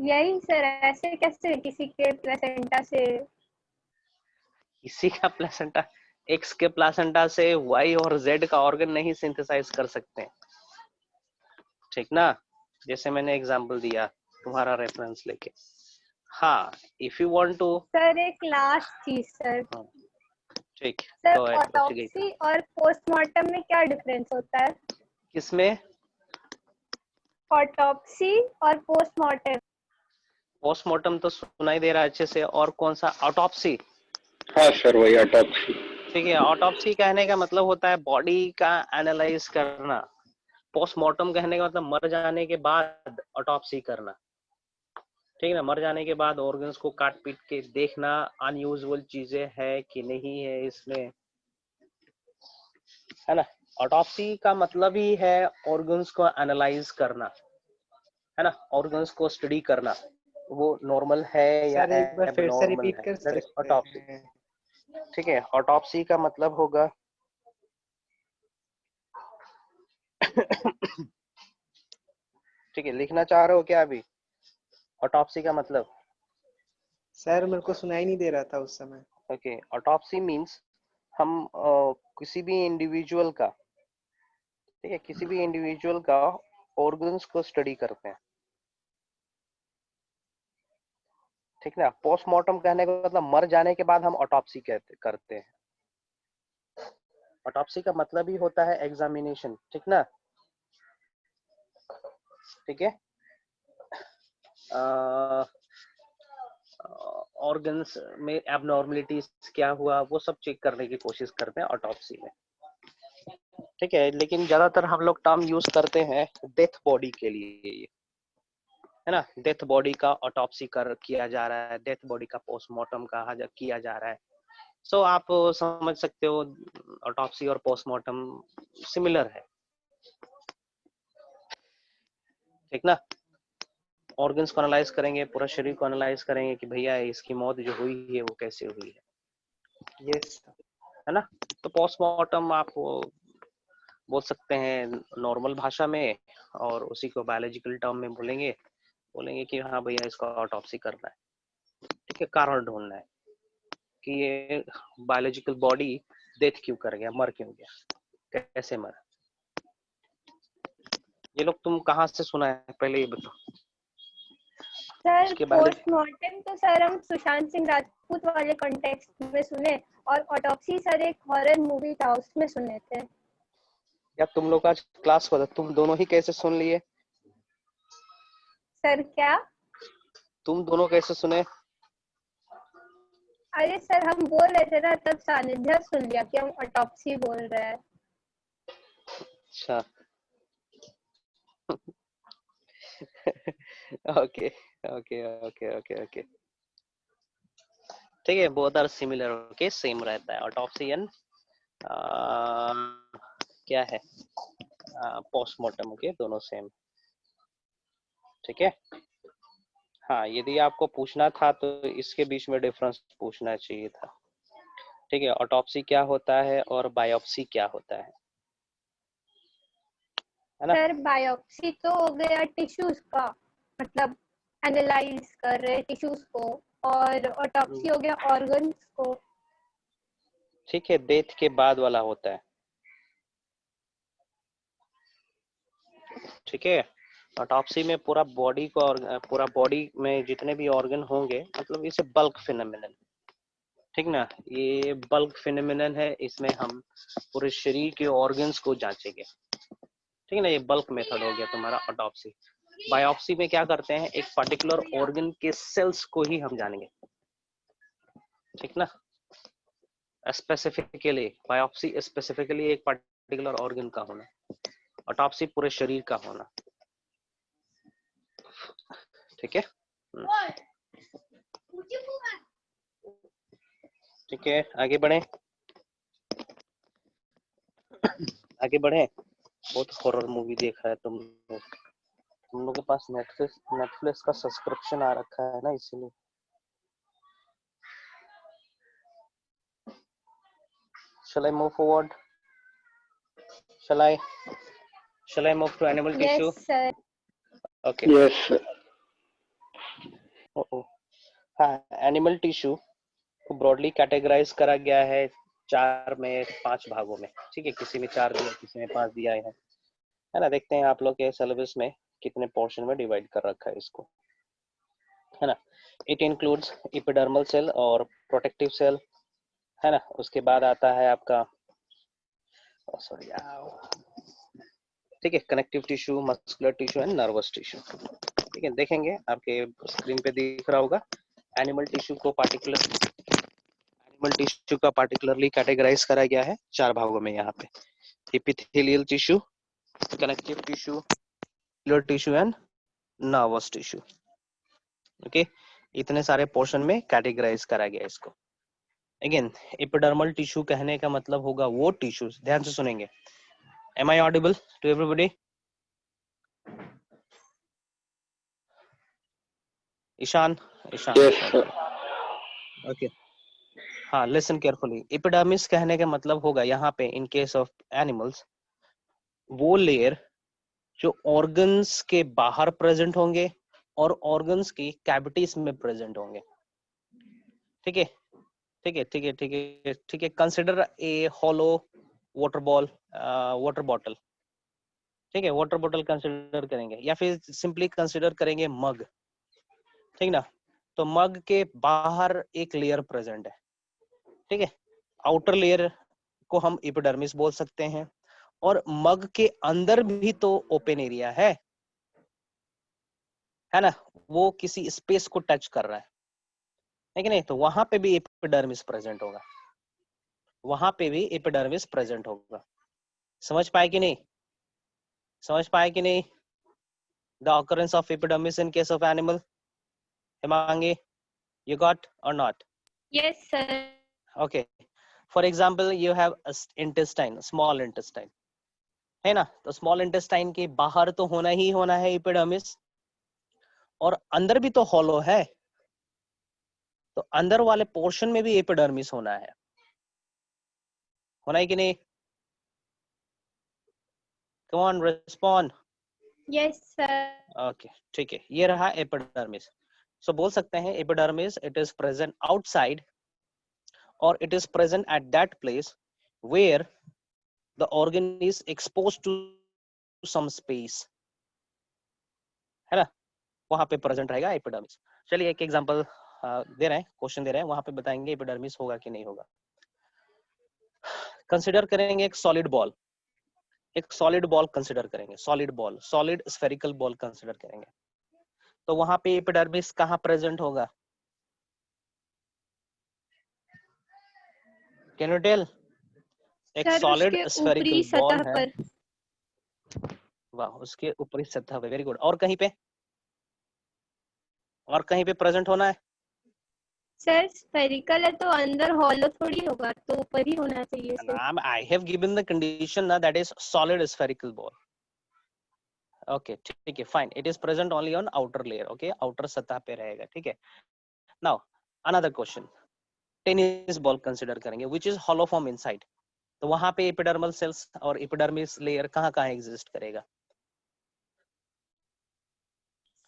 यही सर, ऐसे कैसे किसी के प्लेसेंटा से, किसी का प्लेसेंटा, एक्स के प्लेसेंटा से वाई और जेड का ऑर्गन नहीं सिंथेसाइज कर सकते, ठीक ना। जैसे मैंने एग्जांपल दिया तुम्हारा रेफरेंस लेके। हाँ, if you want to. Sir एक लास्ट चीज सर, ठीक, सर गो अहेड, बच गई। ऑटोप्सी और पोस्टमार्टम में क्या डिफरेंस होता है? किसमें? ऑटोप्सी और पोस्टमार्टम। पोस्टमार्टम तो सुनाई दे रहा है अच्छे से, और कौन सा? ऑटोप्सी। हाँ सर, वही ऑटोप्सी। ठीक है, ऑटोप्सी कहने का मतलब होता है बॉडी का एनालाइज करना। पोस्टमार्टम कहने का मतलब मर जाने के बाद ऑटोप्सी करना, ठीक है ना। मर जाने के बाद ऑर्गन्स को काट पीट के देखना अनयूजुअल चीजें है कि नहीं है इसमें, है ना। ऑटोप्सी का मतलब ही है ऑर्गन्स को एनालाइज करना, है ना, ऑर्गन्स को स्टडी करना, वो नॉर्मल है या सर एक बार फिर से एबनॉर्मल रिपीट है, कर दैट इज सकते ऑटोप्सी। हैं? ठीक है, ऑटोप्सी का मतलब होगा ठीक है, लिखना चाह रहे हो क्या अभी ऑटोप्सी का मतलब? सर मेरे को सुनाई नहीं दे रहा था उस समय। ओके, ऑटोप्सी मींस हम किसी भी इंडिविजुअल का, ठीक है, किसी भी इंडिविजुअल का ऑर्गन्स को स्टडी करते हैं, ठीक ना। पोस्टमार्टम कहने का मतलब मर जाने के बाद हम ऑटोप्सी करते हैं। ऑटोप्सी का मतलब ही होता है एग्जामिनेशन, ठीक ना। ठीक है, ऑर्गन्स में एबनॉर्मलिटीज क्या हुआ वो सब चेक करने की कोशिश करते हैं ऑटोप्सी में, ठीक है। लेकिन ज्यादातर हम लोग टर्म यूज करते हैं डेथ बॉडी के लिए, है ना। डेथ बॉडी का ऑटोप्सी किया जा रहा है, डेथ बॉडी का पोस्टमार्टम किया जा रहा है। सो आप समझ सकते हो ऑटोप्सी और पोस्टमार्टम सिमिलर है, ठीक ना। ऑर्गन्स को एनालाइज करेंगे, पूरा शरीर को एनालाइज करेंगे कि भैया इसकी मौत जो हुई है वो कैसे हुई यस है ना। तो पोस्टमार्टम आप बोल सकते हैं नॉर्मल भाषा में, और उसी को बायोलॉजिकल टर्म में बोलेंगे कि हाँ भैया इसका ऑटोप्सी करना है, ठीक है। कारण ढूंढना है कि ये बायोलॉजिकल बॉडी डेथ क्यों कर गया, मर क्यों गया, कैसे मरा। ये लोग तुम कहाँ से सुना है पहले ये बताओ। सर उसके बायोलॉजी पोस्टमार्टम तो सर हम सुशांत सिंह राजपूत वाले कॉन्टेक्स्ट में सुने, और ऑटोप्सी सर एक हॉरर मूवी था उसमें सुने थे। या तुम लोग आज क्लास हुआ था, तुम दोनों ही कैसे सुन लिए? सर क्या? तुम दोनों कैसे सुने? अरे सर हम बोल रहे थे ना, तब सानिध्य सुन लिया कि हम ऑटोप्सी बोल रहे हैं। अच्छा okay okay okay okay okay, ठीक है। Both are similar, okay, same रहता है ऑटोप्सी एंड क्या है पोस्टमार्टम, ओके, दोनों सेम, ठीक है। हाँ, यदि आपको पूछना था तो इसके बीच में डिफरेंस पूछना चाहिए था, ठीक है। ऑटोप्सी क्या होता है और बायोप्सी क्या होता है ना। सर बायोप्सी तो हो गया टिश्यूज का, मतलब एनालाइज कर रहे टिश्यूज को, और ऑटोप्सी हो गया ऑर्गन्स को। ठीक है, डेथ के बाद वाला होता है, ठीक है। ऑटोप्सी में पूरा बॉडी को, और पूरा बॉडी में जितने भी ऑर्गन होंगे, मतलब इसे बल्क फिनोमिनन, ठीक ना। ये बल्क फिनोमिनन है, इसमें हम पूरे शरीर के ऑर्गन्स को जांचेंगे, ठीक है ना। ये बल्क मेथड हो गया तुम्हारा ऑटोप्सी। बायोप्सी में क्या करते हैं, एक पर्टिकुलर ऑर्गन के सेल्स को ही हम जानेंगे, ठीक ना। स्पेसिफिकली बायोप्सी स्पेसिफिकली एक पर्टिकुलर ऑर्गन का होना, ऑटोप्सी पूरे शरीर का होना, ठीक है। ठीक है, आगे बढ़े आगे बढ़े। बहुत हॉरर मूवी देखा है तुम लोग के पास नेटफ्लिक्स का सब्सक्रिप्शन आ रखा है ना, इसीलिए। Shall I move forward? Shall I move to animal tissue? Yes sir. Okay. Yes, sir. हाँ, एनिमल टिश्यू को ब्रॉडली कैटेगराइज करा गया है 4 में 5 भागों में, ठीक है। किसी में 4 दिया, किसी में 5 दिया है ना। देखते हैं आप लोग के सिलेबस में कितने पोर्शन में डिवाइड कर रखा है इसको, है ना। इट इंक्लूड्स एपिडर्मल सेल और प्रोटेक्टिव सेल, है ना। उसके बाद आता है आपका सॉरी, ठीक है, connective tissue, muscular tissue and nervous tissue, ठीक है। देखेंगे आपके स्क्रीन पे दिख रहा होगा। एनिमल टिश्यू को पार्टिकुलरली कैटेगराइज करा गया है 4 भागों में यहाँ पे। Epithelial tissue, connective tissue, muscular tissue and nervous tissue, okay. इतने सारे पोर्शन में कैटेगराइज करा गया इसको। अगेन, एपिडर्मल टिश्यू कहने का मतलब होगा वो टिश्यूज, ध्यान से सुनेंगे। Am I audible to everybody? Ishan Yes, sir. Okay. हाँ, लिसन केयरफुली। एपिडर्मिस कहने का मतलब होगा यहाँ पे इन केस ऑफ एनिमल्स वो लेयर जो ऑर्गन्स के बाहर प्रेजेंट होंगे और ऑर्गन्स की कैविटीज में प्रेजेंट होंगे। ठीक है, ठीक है, ठीक है, ठीक है, ठीक है। Consider a hollow water ball, water bottle. ठीक है, वाटर बॉटल कंसिडर करेंगे या फिर सिंपली कंसिडर करेंगे मग। ठीक ना, तो मग के बाहर एक लेयर प्रेजेंट है। ठीक है, आउटर लेयर को हम एपिडर्मिस बोल सकते हैं और मग के अंदर भी तो ओपन एरिया है ना, वो किसी स्पेस को टच कर रहा है कि नहीं, तो वहां पे भी एपिडर्मिस प्रेजेंट होगा, वहां पे भी एपिडर्मिस प्रेजेंट होगा। समझ पाए कि नहीं, समझ पाए कि नहीं? The occurrence of epidermis in case of animal, Himangi, you got or not? Yes, sir. Okay, for example you have a intestine, small intestine, है ना, तो स्मॉल इंटेस्टाइन के बाहर तो होना ही होना है एपिडर्मिस और अंदर भी तो हॉलो है, तो अंदर वाले पोर्शन में भी एपिडर्मिस होना है कि नहीं? Come on respond. Yes, sir. Okay, ठीक है, ये रहा एपिडर्मिस। सो बोल सकते हैं epidermis it is present outside और it is present at that place where the organ is exposed to some space, है ना, वहां पे प्रेजेंट रहेगा एपिडर्मिस। चलिए एक एग्जांपल दे रहे हैं, क्वेश्चन दे रहे हैं, वहां पे बताएंगे एपिडर्मिस होगा कि नहीं होगा। कंसीडर करेंगे एक सॉलिड बॉल, एक सॉलिड बॉल कंसीडर करेंगे, solid ball, solid spherical ball consider करेंगे, तो वहां पे एपिडर्मिस कहाँ प्रेजेंट होगा? Can you tell? एक सर सॉलिड उसके स्फेरिकल ऊपरी बॉल सतह है, पर। वाह, उसके ऊपरी सतह पे, वेरी गुड। और कहीं पे, और कहीं पे प्रेजेंट होना है? सर स्फेरिकल है तो अंदर हॉलो थोड़ी होगा, तो ऊपर ही होना चाहिए sir. I have given the condition that is solid spherical ball. Okay, ठीक है, fine. It is present only on outer layer. Okay, outer सतह पे रहेगा, ठीक है। Now another question. Tennis ball consider करेंगे which is hollow form inside. तो वहां पे एपिडर्मल सेल्स और एपिडर्मिस लेयर कहाँ कहाँ एग्जिस्ट करेगा?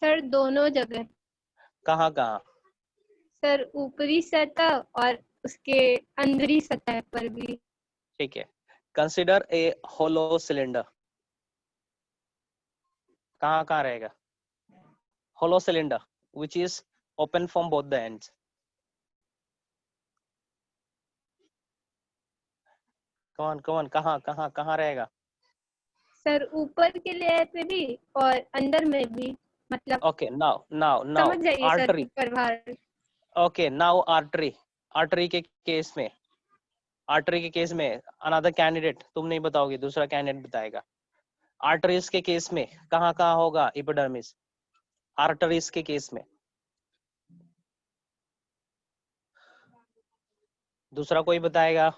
सर दोनों जगह। कहाँ कहाँ? सर ऊपरी सतह और उसके अंदरी सतह पर भी। ठीक है, कंसिडर ए होलो सिलेंडर, कहाँ कहाँ रहेगा? Hollow cylinder which is open from both the ends. कौन कौन, कहाँ कहाँ कहाँ रहेगा? सर ऊपर के लेयर पे भी और अंदर में भी, मतलब Okay, now समझ जाइए सर, artery. ऊपर बाहर। Okay, now artery के केस में, आर्टरी के केस में अनदर कैंडिडेट, तुम नहीं बताओगे, दूसरा कैंडिडेट बताएगा। आर्टरीज के केस में कहाँ कहाँ होगा एपिडर्मिस? आर्टरीज के केस में दूसरा कोई बताएगा?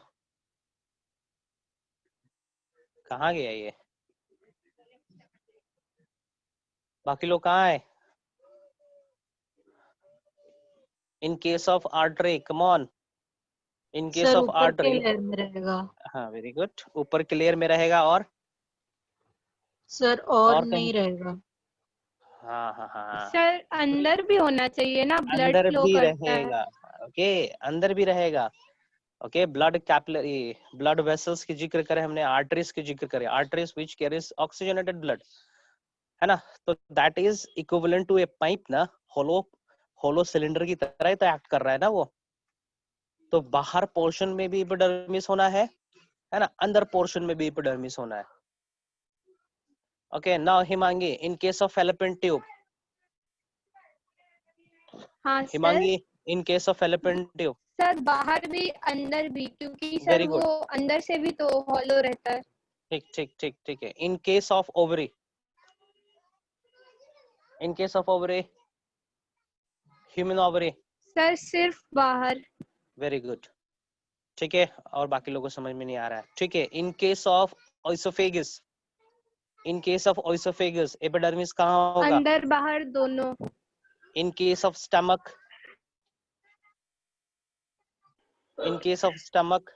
कहाँ गया ये, बाकी लोग कहाँ है? इन case of artery, come on, in case sir of ऊपर के आर्टरी। लेयर में रहेगा। हाँ, वेरी गुड, ऊपर के लेयर में रहेगा और सर और कहीं? नहीं रहेगा। हाँ हाँ हाँ, सर अंदर भी होना चाहिए ना, ब्लड अंदर फ्लो भी करता है। रहेगा। ओके, अंदर भी रहेगा। Okay, blood capillary, blood vessels की जिक्र करें हमने, आर्टरीज की जिक्र करें, arteries which carries oxygenated blood, है ना, तो that is equivalent to a pipe ना, होलो सिलेंडर की तरह ही तो एक्ट कर रहा है ना वो। तो बाहर पोर्शन में भी एपिडर्मिस होना है ना, अंदर पोर्शन में भी एपिडर्मिस होना है। Okay, now Himangi, in case of fallopian tube, हाँ sir. Himangi, in case of fallopian tube, sir बाहर भी अंदर भी, क्योंकि सर वेरी वो गुड, अंदर से भी तो हॉलो रहता है। ठीक ठीक ठीक ठीक है। इन case of ovary, in case of ovary, human ovary, sir सिर्फ बाहर। वेरी गुड, ठीक है, और बाकी लोगों को समझ में नहीं आ रहा है, ठीक है। इन case of oesophagus, in case of oesophagus epidermis कहाँ होगा? अंदर बाहर दोनों। इन case of stomach, in case of stomach?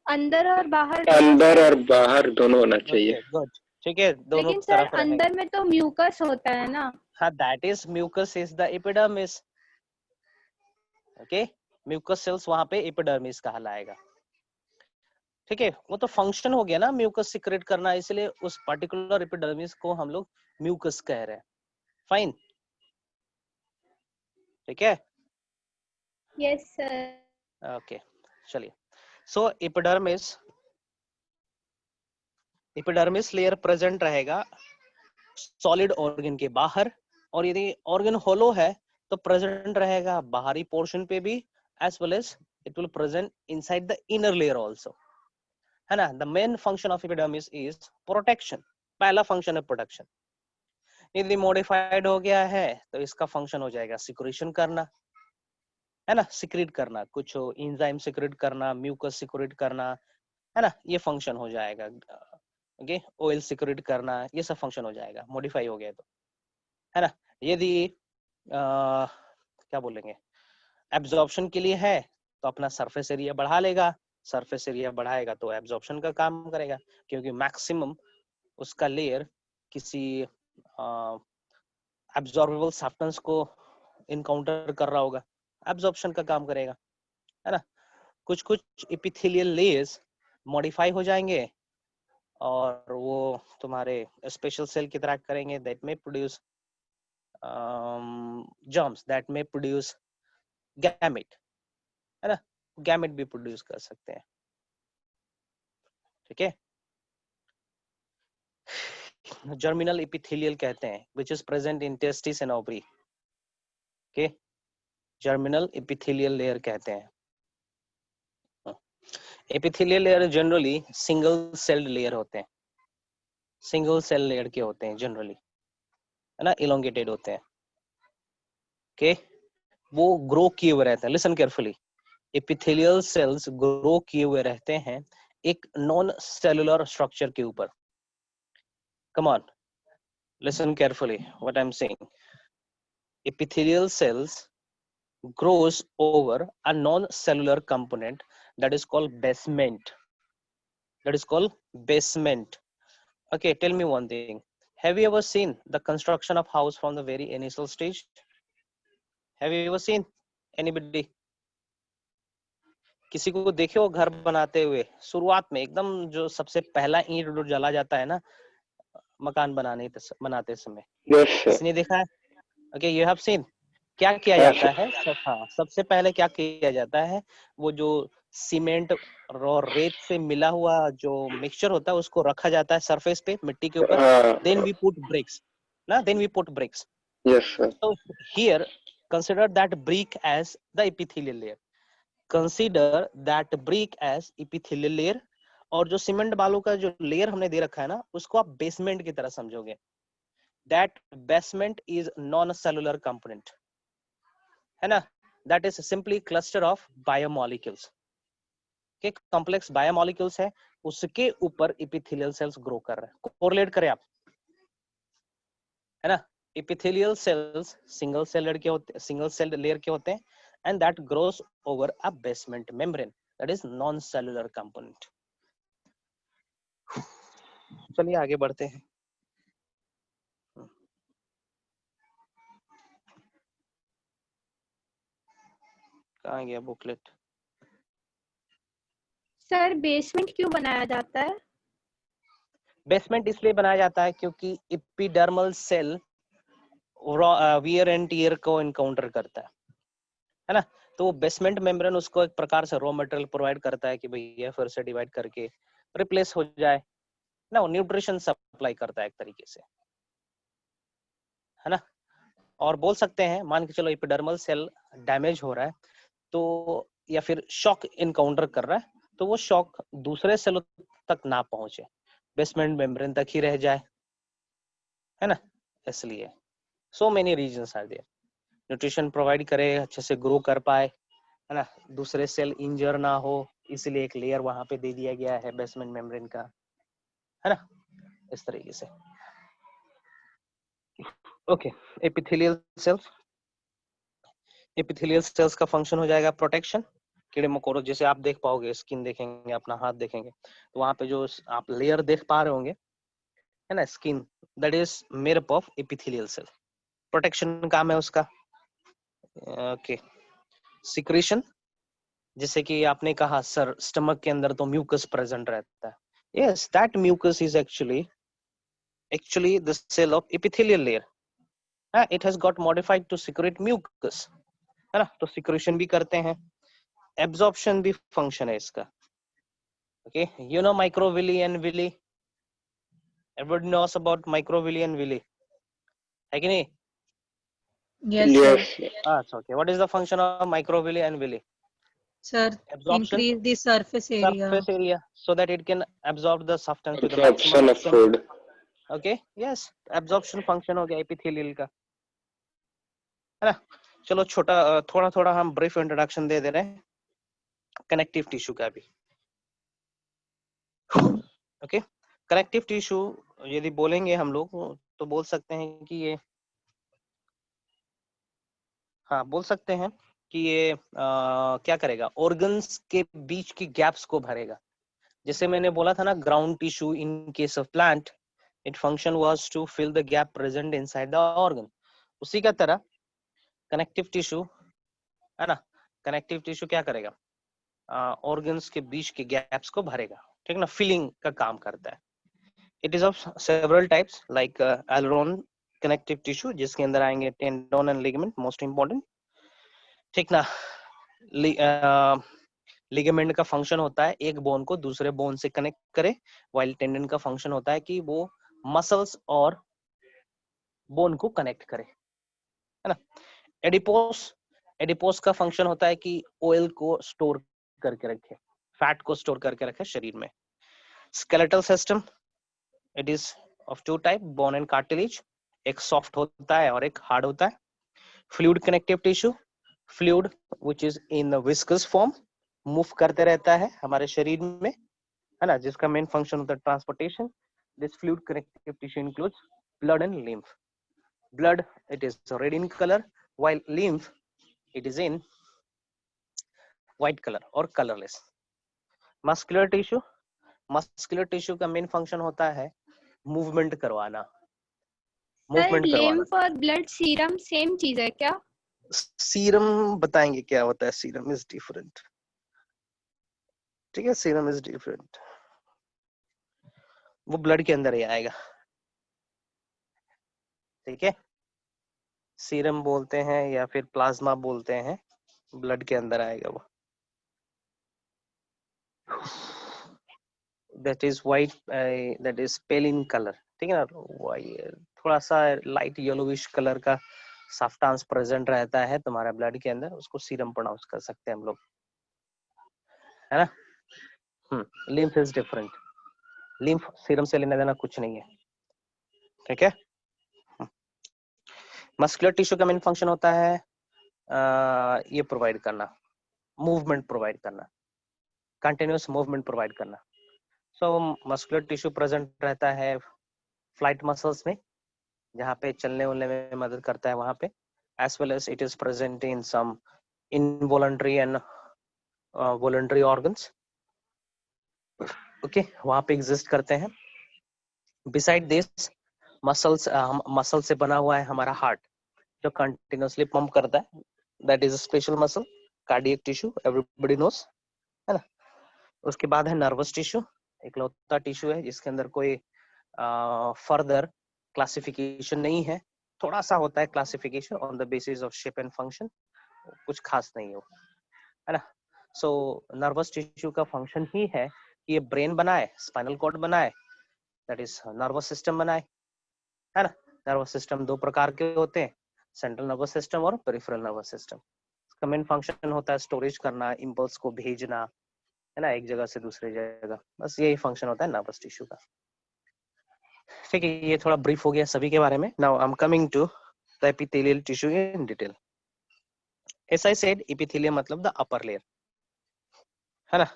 अंदर और बाहर अंदर और बाहर दोनों होना चाहिए। ओके गुड, ठीक है, दोनों लेकिन सर तरफ रहेगा। अंदर में तो म्यूकस होता है ना। हाँ, that is mucus is the epidermis. Okay, mucus cells वहां पे एपिडर्मिस कहलाएगा। ठीक है, वो तो फंक्शन हो गया ना म्यूकस सिक्रेट करना, इसलिए उस पर्टिकुलर एपिडर्मिस को हम लोग म्यूकस कह रहे हैं। फाइन, ठीक है। Yes sir. ओके, चलिए। सो एपिडर्मिस लेयर प्रेजेंट रहेगा सॉलिड ऑर्गन के बाहर, और यदि ऑर्गन होलो है तो प्रेजेंट रहेगा बाहरी पोर्शन पे भी, as well as it will present inside the inner layer also, है ना। The main function of epidermis is protection, पहला फंक्शन है प्रोटेक्शन। यदि मॉडिफाइड हो गया है तो इसका फंक्शन हो जाएगा सिक्रेशन करना, है ना, सिक्रेट करना, कुछ एंजाइम सिक्रेट करना, म्यूकस सिक्रेट करना, है ना, ये फंक्शन हो जाएगा। ओके, ऑयल सिक्रेट करना, ये सब फंक्शन हो जाएगा मॉडिफाई हो गया तो, है ना। यदि क्या बोलेंगे, एब्जॉर्प्शन के लिए है तो अपना सरफेस एरिया बढ़ा लेगा, सरफेस एरिया बढ़ाएगा तो एब्जॉर्प्शन का काम करेगा, क्योंकि मैक्सिमम उसका लेयर किसी एब्जॉर्बेबल सब्सटेंस को इनकाउंटर कर रहा होगा, एब्जॉर्प्शन का काम करेगा, है ना। कुछ कुछ एपिथेलियल लेयर्स मॉडिफाई हो जाएंगे और वो तुम्हारे स्पेशल सेल की तरह करेंगे, दैट में produce germs that may produce gamete, है ना, गैमेट भी प्रोड्यूस कर सकते हैं। ठीक है, जर्मिनल एपिथेलियल कहते हैं, which is present in testis and ovary. okay, germinal epithelial layer कहते हैं। Epithelial layer generally single celled layer होते हैं, सिंगल सेल लेयर के होते हैं जनरली, है ना, इलोंगेटेड होते हैं। ओके, वो ग्रो किए हुए रहते हैं, listen carefully, epithelial cells grow किए हुए रहते हैं एक नॉन सेलुलर स्ट्रक्चर के ऊपर। Come on, listen carefully what I am saying. Epithelial cells grows over a non-cellular component that is called basement. That is called basement. Okay, tell me one thing. Have you ever seen the construction of house from the very initial stage? Have you ever seen anybody? किसी को देखे हो घर बनाते हुए शुरुआत में एकदम जो सबसे पहला ईंट जला जाता है ना मकान बनाते समय? Yes, sir. किसने देखा है? Okay, you have seen. क्या किया जाता है? हाँ, सबसे पहले क्या किया जाता है, वो जो सीमेंट और रेत से मिला हुआ जो मिक्सचर होता है उसको रखा जाता है सरफेस पे, मिट्टी के ऊपर, देन वी पुट ब्रिक्स ना, then we put bricks. Yes, sir. So here consider that brick as the epithelial layer, consider that brick as epithelial layer, और जो सीमेंट बालू का जो लेयर हमने दे रखा है ना उसको आप बेसमेंट की तरह समझोगे। That basement is non-cellular component, है ना, that is simply cluster of biomolecules. के कॉम्प्लेक्स बायोमोलिक्यूल्स है, उसके ऊपर एपिथेलियल सेल्स ग्रो कर रहे हैं। कोरिलेट करें आप, है ना, एपिथेलियल सेल्स सिंगल सेलर के होते, सिंगल सेल्ड लेयर के होते हैं, and that grows over a basement membrane that is non cellular component. चलिए आगे बढ़ते हैं। कहाँ गया बुकलेट? सर बेसमेंट क्यों बनाया जाता है? बेसमेंट इसलिए बनाया जाता है क्योंकि epidermal cell wear and tear को एनकाउंटर करता है ना, तो बेसमेंट मेम्ब्रेन उसको एक प्रकार से रॉ मटेरियल प्रोवाइड करता है कि भैया फिर से डिवाइड करके रिप्लेस हो जाए ना, वो न्यूट्रिशन सप्लाई करता है एक तरीके से, है ना। और बोल सकते हैं, मान के चलो एपिडर्मल सेल डैमेज हो रहा है तो, या फिर शॉक इनकाउंटर कर रहा है तो वो शॉक दूसरे सेल तक ना पहुंचे, बेसमेंट मेम्ब्रेन तक ही रह जाए, है ना। इसलिए so many reasons are there, nutrition provide करे, अच्छे से ग्रो कर पाए, है ना, दूसरे सेल इंजर ना हो, इसलिए एक लेयर वहां पे दे दिया गया है बेसमेंट मेम्ब्रेन का, है ना, इस तरीके से। Okay, epithelial cells, epithelial cells का फंक्शन हो जाएगा प्रोटेक्शन, कीड़े मकोड़ों, जैसे आप देख पाओगे, स्किन देखेंगे, अपना हाथ देखेंगे, तो वहां पे जो आप लेयर देख पा रहे होंगे, है ना, skin, that is made up of epithelial cell. Protection काम है उसका। ओके, सिक्रेशन, जैसे कि आपने कहा सर स्टमक के अंदर तो म्यूकस प्रेजेंट रहता है, yes, that mucus is actually the cell of epithelial layer. It has got modified to secrete mucus, है ना, तो सिक्रेशन भी करते हैं, एब्जॉर्प्शन भी फंक्शन है इसका। Okay, you know microvilli and villi, everybody knows about microvilli and villi, है कि नहीं? Yes, sir. Yes. अच्छा, okay, what is the function of microvilli and villi? Sir, Absorption, increase the surface area. surface area, so that it can absorb the substance to the Absorption maximum of extent. food. Okay, yes, absorption function हो गया epithelial का, है ना। चलो छोटा थोड़ा थोड़ा हम ब्रीफ इंट्रोडक्शन दे रहे हैं कनेक्टिव टिश्यू का भी। ओके, कनेक्टिव टिश्यू यदि बोलेंगे हम लोग तो बोल सकते हैं कि ये, हाँ बोल सकते हैं कि ये क्या करेगा, ऑर्गन्स के बीच की गैप्स को भरेगा। जैसे मैंने बोला था ना, ground tissue in case of plant, it function was to fill the gap present inside the organ. उसी का तरह कनेक्टिव टिश्यू, है ना, कनेक्टिव टिश्यू क्या करेगा, ऑर्गन्स के बीच के गैप्स को भरेगा, ठीक ना, फिलिंग का काम करता है। It is of several types like areolar connective tissue, जिसके अंदर आएंगे tendon and ligament, most important, ठीक ना। लिगामेंट का फंक्शन होता है एक बोन को दूसरे बोन से कनेक्ट करे, वाइल टेंडन का फंक्शन होता है कि वो मसल्स और बोन को कनेक्ट करे, है ना। एडिपोस का फंक्शन होता है कि ऑयल को स्टोर करके रखे, फैट को स्टोर करके रखे शरीर में। Skeletal system, it is of two type, bone and cartilage, एक सॉफ्ट होता है और एक हार्ड होता है। Fluid connective tissue, fluid which is in viscous form, move करते रहता है हमारे शरीर में, है ना, जिसका मेन फंक्शन होता है transportation. This fluid connective tissue includes blood and lymph. Blood, it is red in color, while lymph, it is in white color or colorless. Muscular tissue, muscular tissue का main function होता है movement करवाना, movement करवाना। Lymph और blood serum same चीज है क्या? Serum बताएंगे क्या होता है, सीरम इज डिफरेंट, ठीक है, सीरम इज डिफरेंट, वो ब्लड के अंदर ही आएगा, ठीक है। सीरम बोलते हैं या फिर प्लाज्मा बोलते हैं, ब्लड के अंदर आएगा वो। That is white, that is pale in color, ठीक है ना, थोड़ा सा लाइट येलोविश कलर का सब्सटेंस प्रेजेंट रहता है तुम्हारा ब्लड के अंदर, उसको सीरम प्रोनाउंस कर सकते हैं हम लोग, है ना। Lymph is different, lymph serum से लेना देना कुछ नहीं है, ठीक है। मस्कुलर टिश्यू का मेन फंक्शन होता है ये प्रोवाइड करना, मूवमेंट प्रोवाइड करना, कंटिन्यूअस मूवमेंट प्रोवाइड करना। सो मस्कुलर टिश्यू प्रेजेंट रहता है फ्लाइट मसल्स में, जहाँ पे चलने उलने में मदद करता है वहां पे, as well as it is present in some involuntary and voluntary organs, okay, वहां पे exist करते हैं। beside this मसल से बना हुआ है हमारा हार्ट, जो कंटिन्यूअसली पंप करता है, that is a special muscle, cardiac tissue, everybody knows, है ना। उसके बाद है नर्वस टिश्यू, इकलौता टिश्यू है जिसके अंदर कोई फर्दर क्लासिफिकेशन नहीं है, थोड़ा सा होता है classification on the basis of shape and function, कुछ खास नहीं है वो, है ना। सो नर्वस टिश्यू का फंक्शन ही है कि ये ब्रेन बनाए, स्पाइनल कॉर्ड बनाए, दैट इज नर्वस सिस्टम बनाए, है ना। नर्वस सिस्टम दो प्रकार के होते हैं, सेंट्रल नर्वस सिस्टम और पेरिफेरल नर्वस सिस्टम। इसका मेन फंक्शन होता है स्टोरेज करना, इंपल्स को भेजना, है ना, एक जगह से दूसरी जगह, बस यही फंक्शन होता है नर्वस टिश्यू का, ठीक है। ये थोड़ा ब्रीफ हो गया सभी के बारे में। Now I am coming to the epithelial tissue in detail. As I said, epithelium मतलब द अपर लेयर, है ना।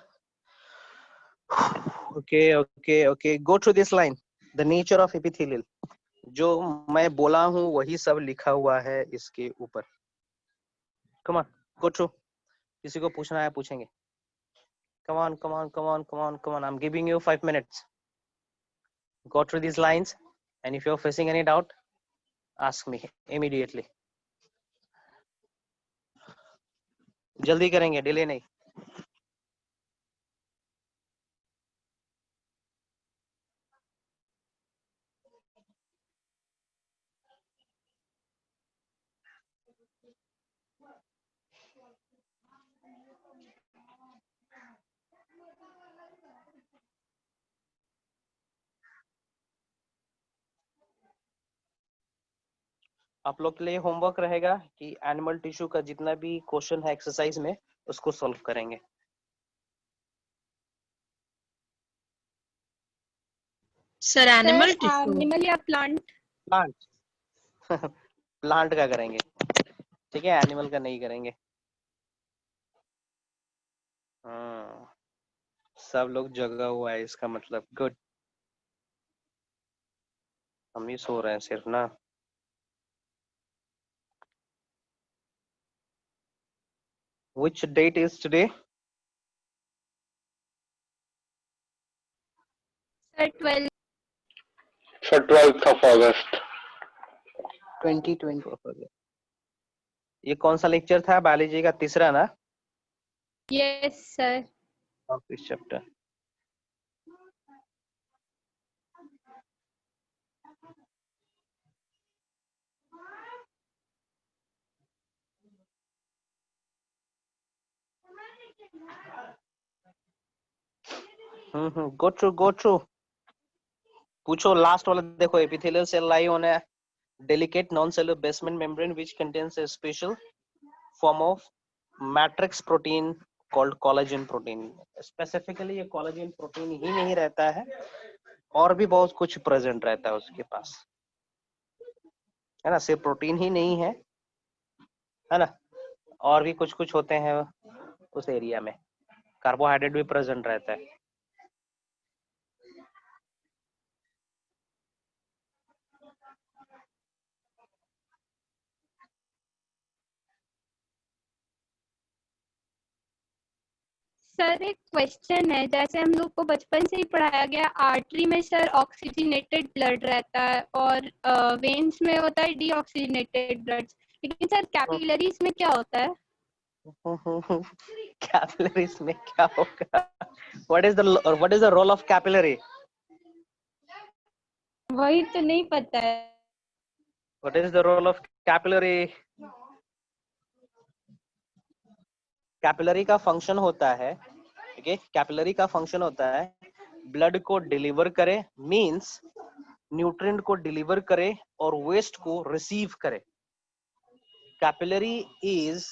Okay okay okay, go through this line, the nature of epithelial, जो मैं बोला हूं वही सब लिखा हुआ है इसके ऊपर, कम ऑन गो थ्रू। किसी को पूछना है पूछेंगे? Come on, come on, come on, come on, come on. I'm giving you 5 minutes. Go through these lines, and if you're facing any doubt, ask me immediately. जल्दी करेंगे, delay नहीं. आप लोग के लिए होमवर्क रहेगा कि एनिमल टिश्यू का जितना भी क्वेश्चन है एक्सरसाइज में उसको सॉल्व करेंगे. सर एनिमल टिश्यू एनिमल या प्लांट? प्लांट. प्लांट का करेंगे, ठीक है, एनिमल का नहीं करेंगे. हाँ, सब लोग जगा हुआ है इसका मतलब. गुड. हम ही सो रहे हैं सिर्फ ना. Which date is today? Sir 12 For 12th of August. 2020। ये कौन सा लेक्चर था? बायोलॉजी का तीसरा ना? Yes sir. Of this chapter. Go through. पूछो लास्ट वाला. देखो, epithelial cell lie on a delicate non-cellular basement membrane which contains a special form of matrix protein called collagen protein. Specifically ये collagen protein ही नहीं रहता है, और भी बहुत कुछ प्रेजेंट रहता है उसके पास, है ना. सिर्फ प्रोटीन ही नहीं है, है ना, और भी कुछ कुछ होते हैं उस एरिया में. कार्बोहाइड्रेट भी प्रेजेंट रहता है. सर एक क्वेश्चन है, जैसे हम लोग को बचपन से ही पढ़ाया गया आर्टरी में सर ऑक्सीजनेटेड ब्लड रहता है और वेन्स में होता है डीऑक्सीजनेटेड ब्लड, लेकिन सर कैपिलरीज में क्या होता है? कैपिलरीज में क्या होगा? What is the role of capillary? वही तो नहीं पता है. What is the role of capillary? Capillary का फंक्शन होता है, ठीक है, कैपिलरी का फंक्शन होता है ब्लड को डिलीवर करे, मींस न्यूट्रिएंट को डिलीवर करे और वेस्ट को रिसीव करे. Capillary is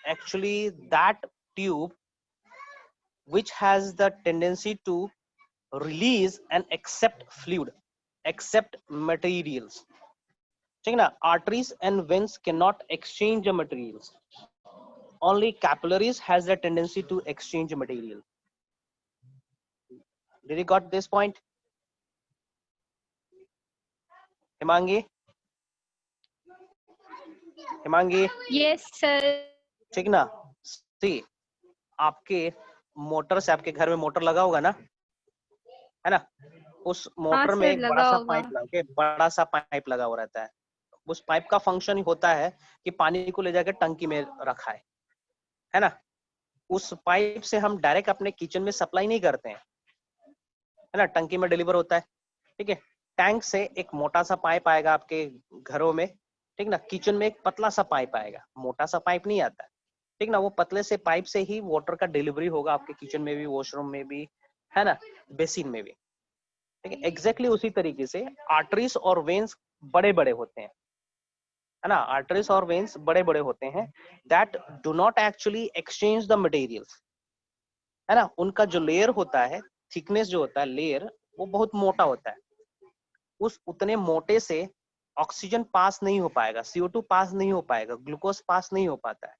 actually that tube which has the tendency to release and accept fluid, accept materials. ठीक ना. Arteries and veins cannot exchange the materials. Only capillaries has the tendency to exchange material. Did you got this point? Himangi? Yes sir. ठीक ना. सी, आपके motor से, आपके घर में motor लगा होगा ना, है ना. उस मोटर में एक बड़ा सा पाइप लगा हुआ रहता है. उस पाइप का फंक्शन ही होता है कि पानी को ले जाकर टंकी में रखा है ना. उस पाइप से हम डायरेक्ट अपने किचन में सप्लाई नहीं करते हैं, है ना, टंकी में डिलीवर होता है. ठीक है. टैंक से एक मोटा सा पाइप आएगा आपके घरों में, ठीक ना. किचन में एक पतला सा पाइप आएगा, मोटा सा पाइप नहीं आता है, ठीक ना. वो पतले से पाइप से ही वाटर का डिलीवरी होगा आपके किचन में भी, वॉशरूम में भी, है ना, बेसिन में भी. ठीक है. एग्जैक्टली उसी तरीके से आर्टरीज और वेन्स बड़े बड़े होते हैं, है ना. आर्टरीज और वेन्स बड़े बड़े होते हैं, that do not actually exchange the materials, है ना. उनका जो लेयर होता है, थिकनेस जो होता है लेयर, वो बहुत मोटा होता है. उस उतने मोटे से ऑक्सीजन पास नहीं हो पाएगा, CO2 पास नहीं हो पाएगा, ग्लूकोज पास नहीं हो पाता है.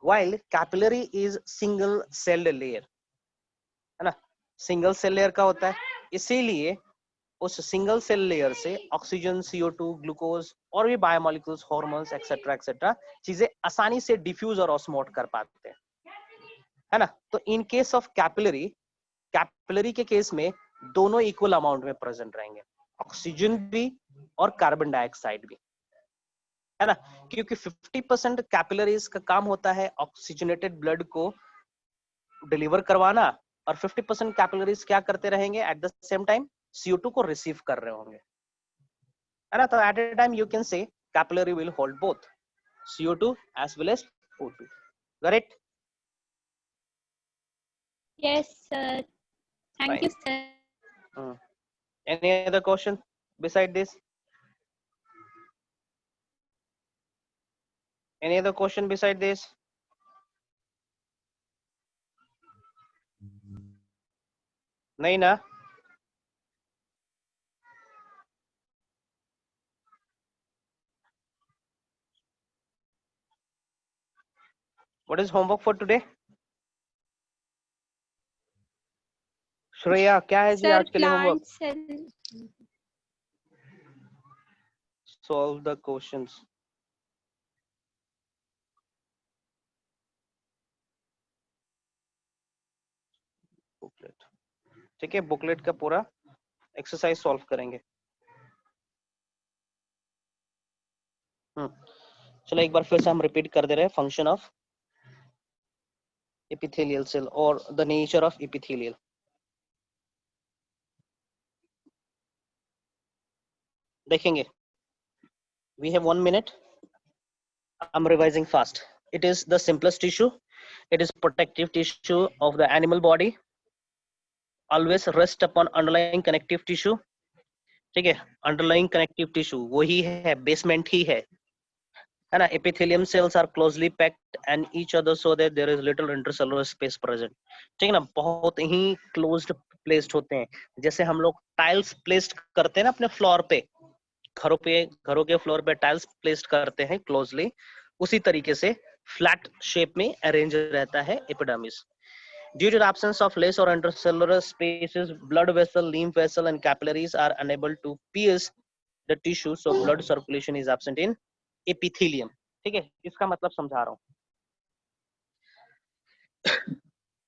While capillary is single celled layer, है ना, सिंगल सेल लेयर का होता है. इसीलिए उस सिंगल सेल लेयर से ऑक्सीजन, CO2, ग्लूकोज और भी बायोमोलिक्यूल्स, हार्मोन्स एक्सेट्रा एक्सेट्रा चीजें आसानी से डिफ्यूज और ऑस्मोट कर पाते हैं. है ना। तो इन केस ऑफ कैपिलरी के केस में दोनों इक्वल अमाउंट में प्रेजेंट रहेंगे, ऑक्सीजन भी और कार्बन डाइऑक्साइड भी, है ना। क्योंकि 50% कैपिलरीज का काम होता है ऑक्सीजनेटेड ब्लड को डिलीवर करवाना, और 50% कैपिलरीज क्या करते रहेंगे at the same time CO2 को रिसीव कर रहे होंगे, है ना। तो at a time you can say capillary will hold both CO2 as well as O2. Correct? Yes, sir. Thank you, sir. Any other question beside this? Any other question beside this? नहीं ना? What is homework for today? Shreya, क्या है जी Sir, आज के लिए homework? plant cell. Solve the questions. Booklet, ठीक है, booklet का पूरा एक्सरसाइज सॉल्व करेंगे। चलो एक बार फिर से हम रिपीट कर दे रहे हैं, function of epithelial cell or the nature of epithelial. देखेंगे, we have 1 minute. I'm revising fast. It is the simplest tissue. It is protective tissue of the animal body. Always rest upon underlying connective tissue. ठीक है, underlying connective tissue वही है, basement ही है ना। epithelium cells are closely packed and each other so that there is little intercellular space present. ठीक है ना, बहुत ही closed placed होते हैं। जैसे हम लोग टाइल्स प्लेस्ड करते हैं ना अपने फ्लोर पे, घरों के फ्लोर पे टाइल्स प्लेस्ड करते हैं क्लोजली, उसी तरीके से फ्लैट शेप में अरेंज रहता है epidermis. Due to the absence of less or intercellular spaces, blood vessel, lymph vessel, and capillaries are unable to pierce the tissue, so blood circulation is absent in epithelium. ठीक है, इसका मतलब समझा रहा हूँ।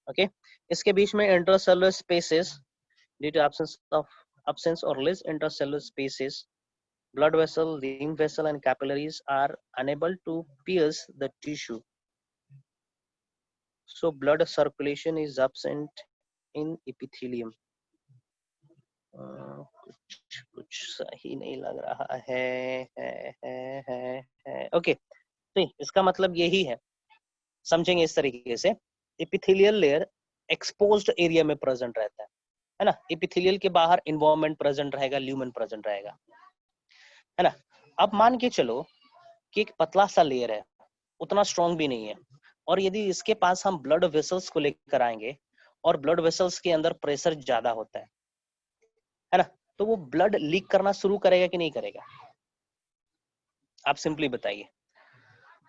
ओके, इसके बीच में intercellular spaces, due to absence or less intercellular spaces, blood vessel, lymph vessel, and capillaries are unable to pierce the tissue. So blood circulation is absent in epithelium. कुछ सही नहीं लग रहा है। ओके, तो इसका मतलब यही है, समझेंगे इस तरीके से। एपिथेलियल लेयर एक्सपोज्ड एरिया में प्रेजेंट रहता है ना। एपिथेलियल के बाहर इन्वायरमेंट प्रेजेंट रहेगा, ल्यूमेन प्रेजेंट रहेगा, है ना। अब मान के चलो कि एक पतला सा लेयर है, उतना स्ट्रॉन्ग भी नहीं है, और यदि इसके पास हम ब्लड वेसल्स को लेकर आएंगे और ब्लड वेसल्स के अंदर प्रेशर ज्यादा होता है ना, तो वो ब्लड लीक करना शुरू करेगा कि नहीं करेगा? आप सिंपली बताइए।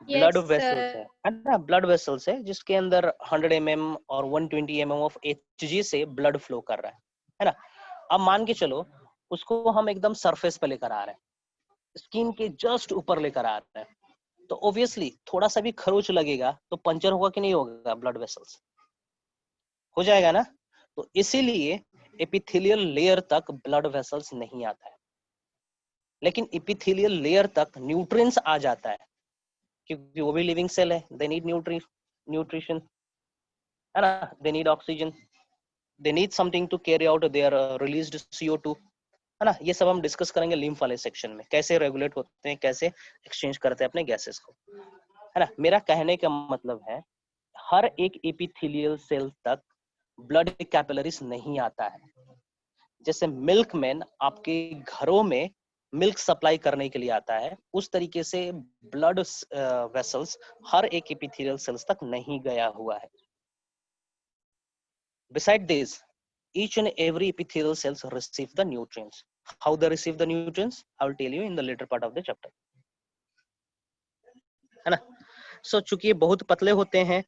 ब्लड वेसल्स है ना, ब्लड वेसल्स है जिसके अंदर 100 mm और 120 mm ऑफ Hg से ब्लड फ्लो कर रहा है ना। अब मान के चलो उसको हम एकदम सरफेस पे लेकर आ रहे हैं, स्किन के जस्ट ऊपर लेकर आ रहे हैं, तो ऑब्वियसली थोड़ा सा भी खरोच लगेगा तो पंचर होगा कि नहीं होगा? ब्लड वेसल्स हो जाएगा ना। तो इसीलिए एपिथेलियल लेयर तक ब्लड वेसल्स नहीं आता है, लेकिन एपिथेलियल लेयर तक न्यूट्रिएंट्स आ जाता है, क्योंकि वो भी लिविंग सेल है, दे नीड न्यूट्रिशन, है ना, they need oxygen, they need something to carry out their released CO2, है ना। ये सब हम डिस्कस करेंगे लिम्फ वाले सेक्शन में, कैसे रेगुलेट होते हैं, कैसे एक्सचेंज करते हैं अपने गैसेस को, है ना। मेरा कहने का मतलब है हर एक एपिथेलियल सेल तक ब्लड कैपिलरीज नहीं आता है। जैसे मिल्कमैन आपके घरों में मिल्क सप्लाई करने के लिए आता है, उस तरीके से ब्लड वेसल्स हर एक एपिथेलियल सेल्स तक नहीं गया हुआ है। Beside this, each and every epithelial cells receive the nutrients. How they receive the nutrients, I will tell you in the later part of the chapter, है ना। So चूंकि ये बहुत पतले होते हैं,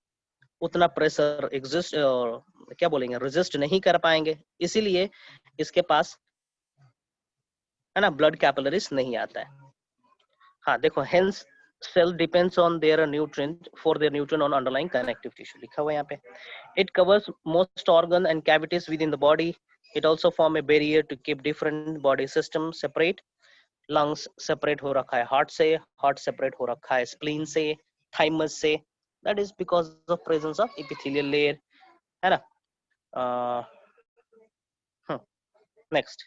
उतना प्रेशर एग्जिस्ट क्या बोलेंगे रेजिस्ट नहीं कर पाएंगे, इसीलिए इसके पास, है ना, ब्लड कैपिलरीज नहीं आता है। हाँ देखो, hence cell depends on their nutrient for their nutrient on underlying connective tissue. लिखा हुआ है यहाँ पे. It covers most organ and cavities within the body. It also form a barrier to keep different body systems separate. Lungs separate हो रखा है heart से, heart separate हो रखा है spleen से, thymus से. That is because of presence of epithelial layer, है ना? Next,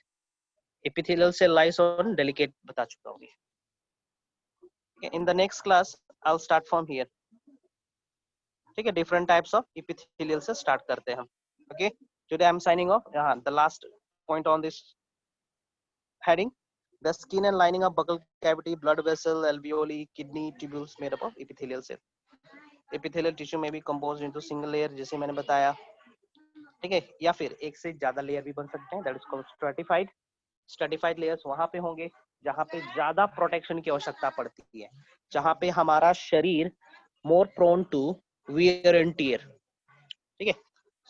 epithelial cell lies on delicate, बता चुका हूँ. In the next class, I'll start from here. ठीक है, different types of epithelial से start करते हैं हम. Okay, today I'm signing off. The last point on this heading: the skin and lining of buccal cavity, blood vessel, alveoli, kidney, tubules made up of epithelial cell. Epithelial tissue may be composed into single layer, जैसे मैंने बताया. ठीक है, या फिर एक से ज्यादा लेयर भी बन सकते हैं. That is called stratified. Stratified layers वहां पे होंगे जहां पे ज्यादा प्रोटेक्शन की आवश्यकता पड़ती है, जहां पे हमारा शरीर more prone to wear and tear. ठीक है.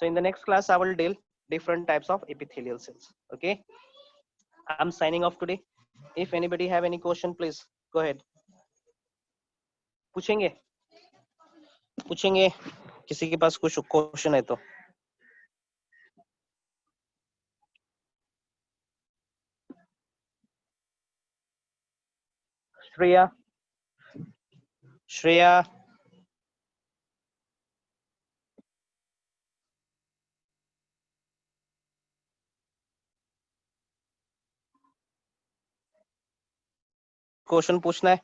So in the next class I will deal different types of epithelial cells. Okay, I'm signing off today. If anybody have any question, please go ahead. पूछेंगे किसी के पास कुछ question है तो. Shreya question पूछना है?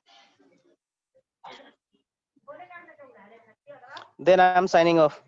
Then I am signing off.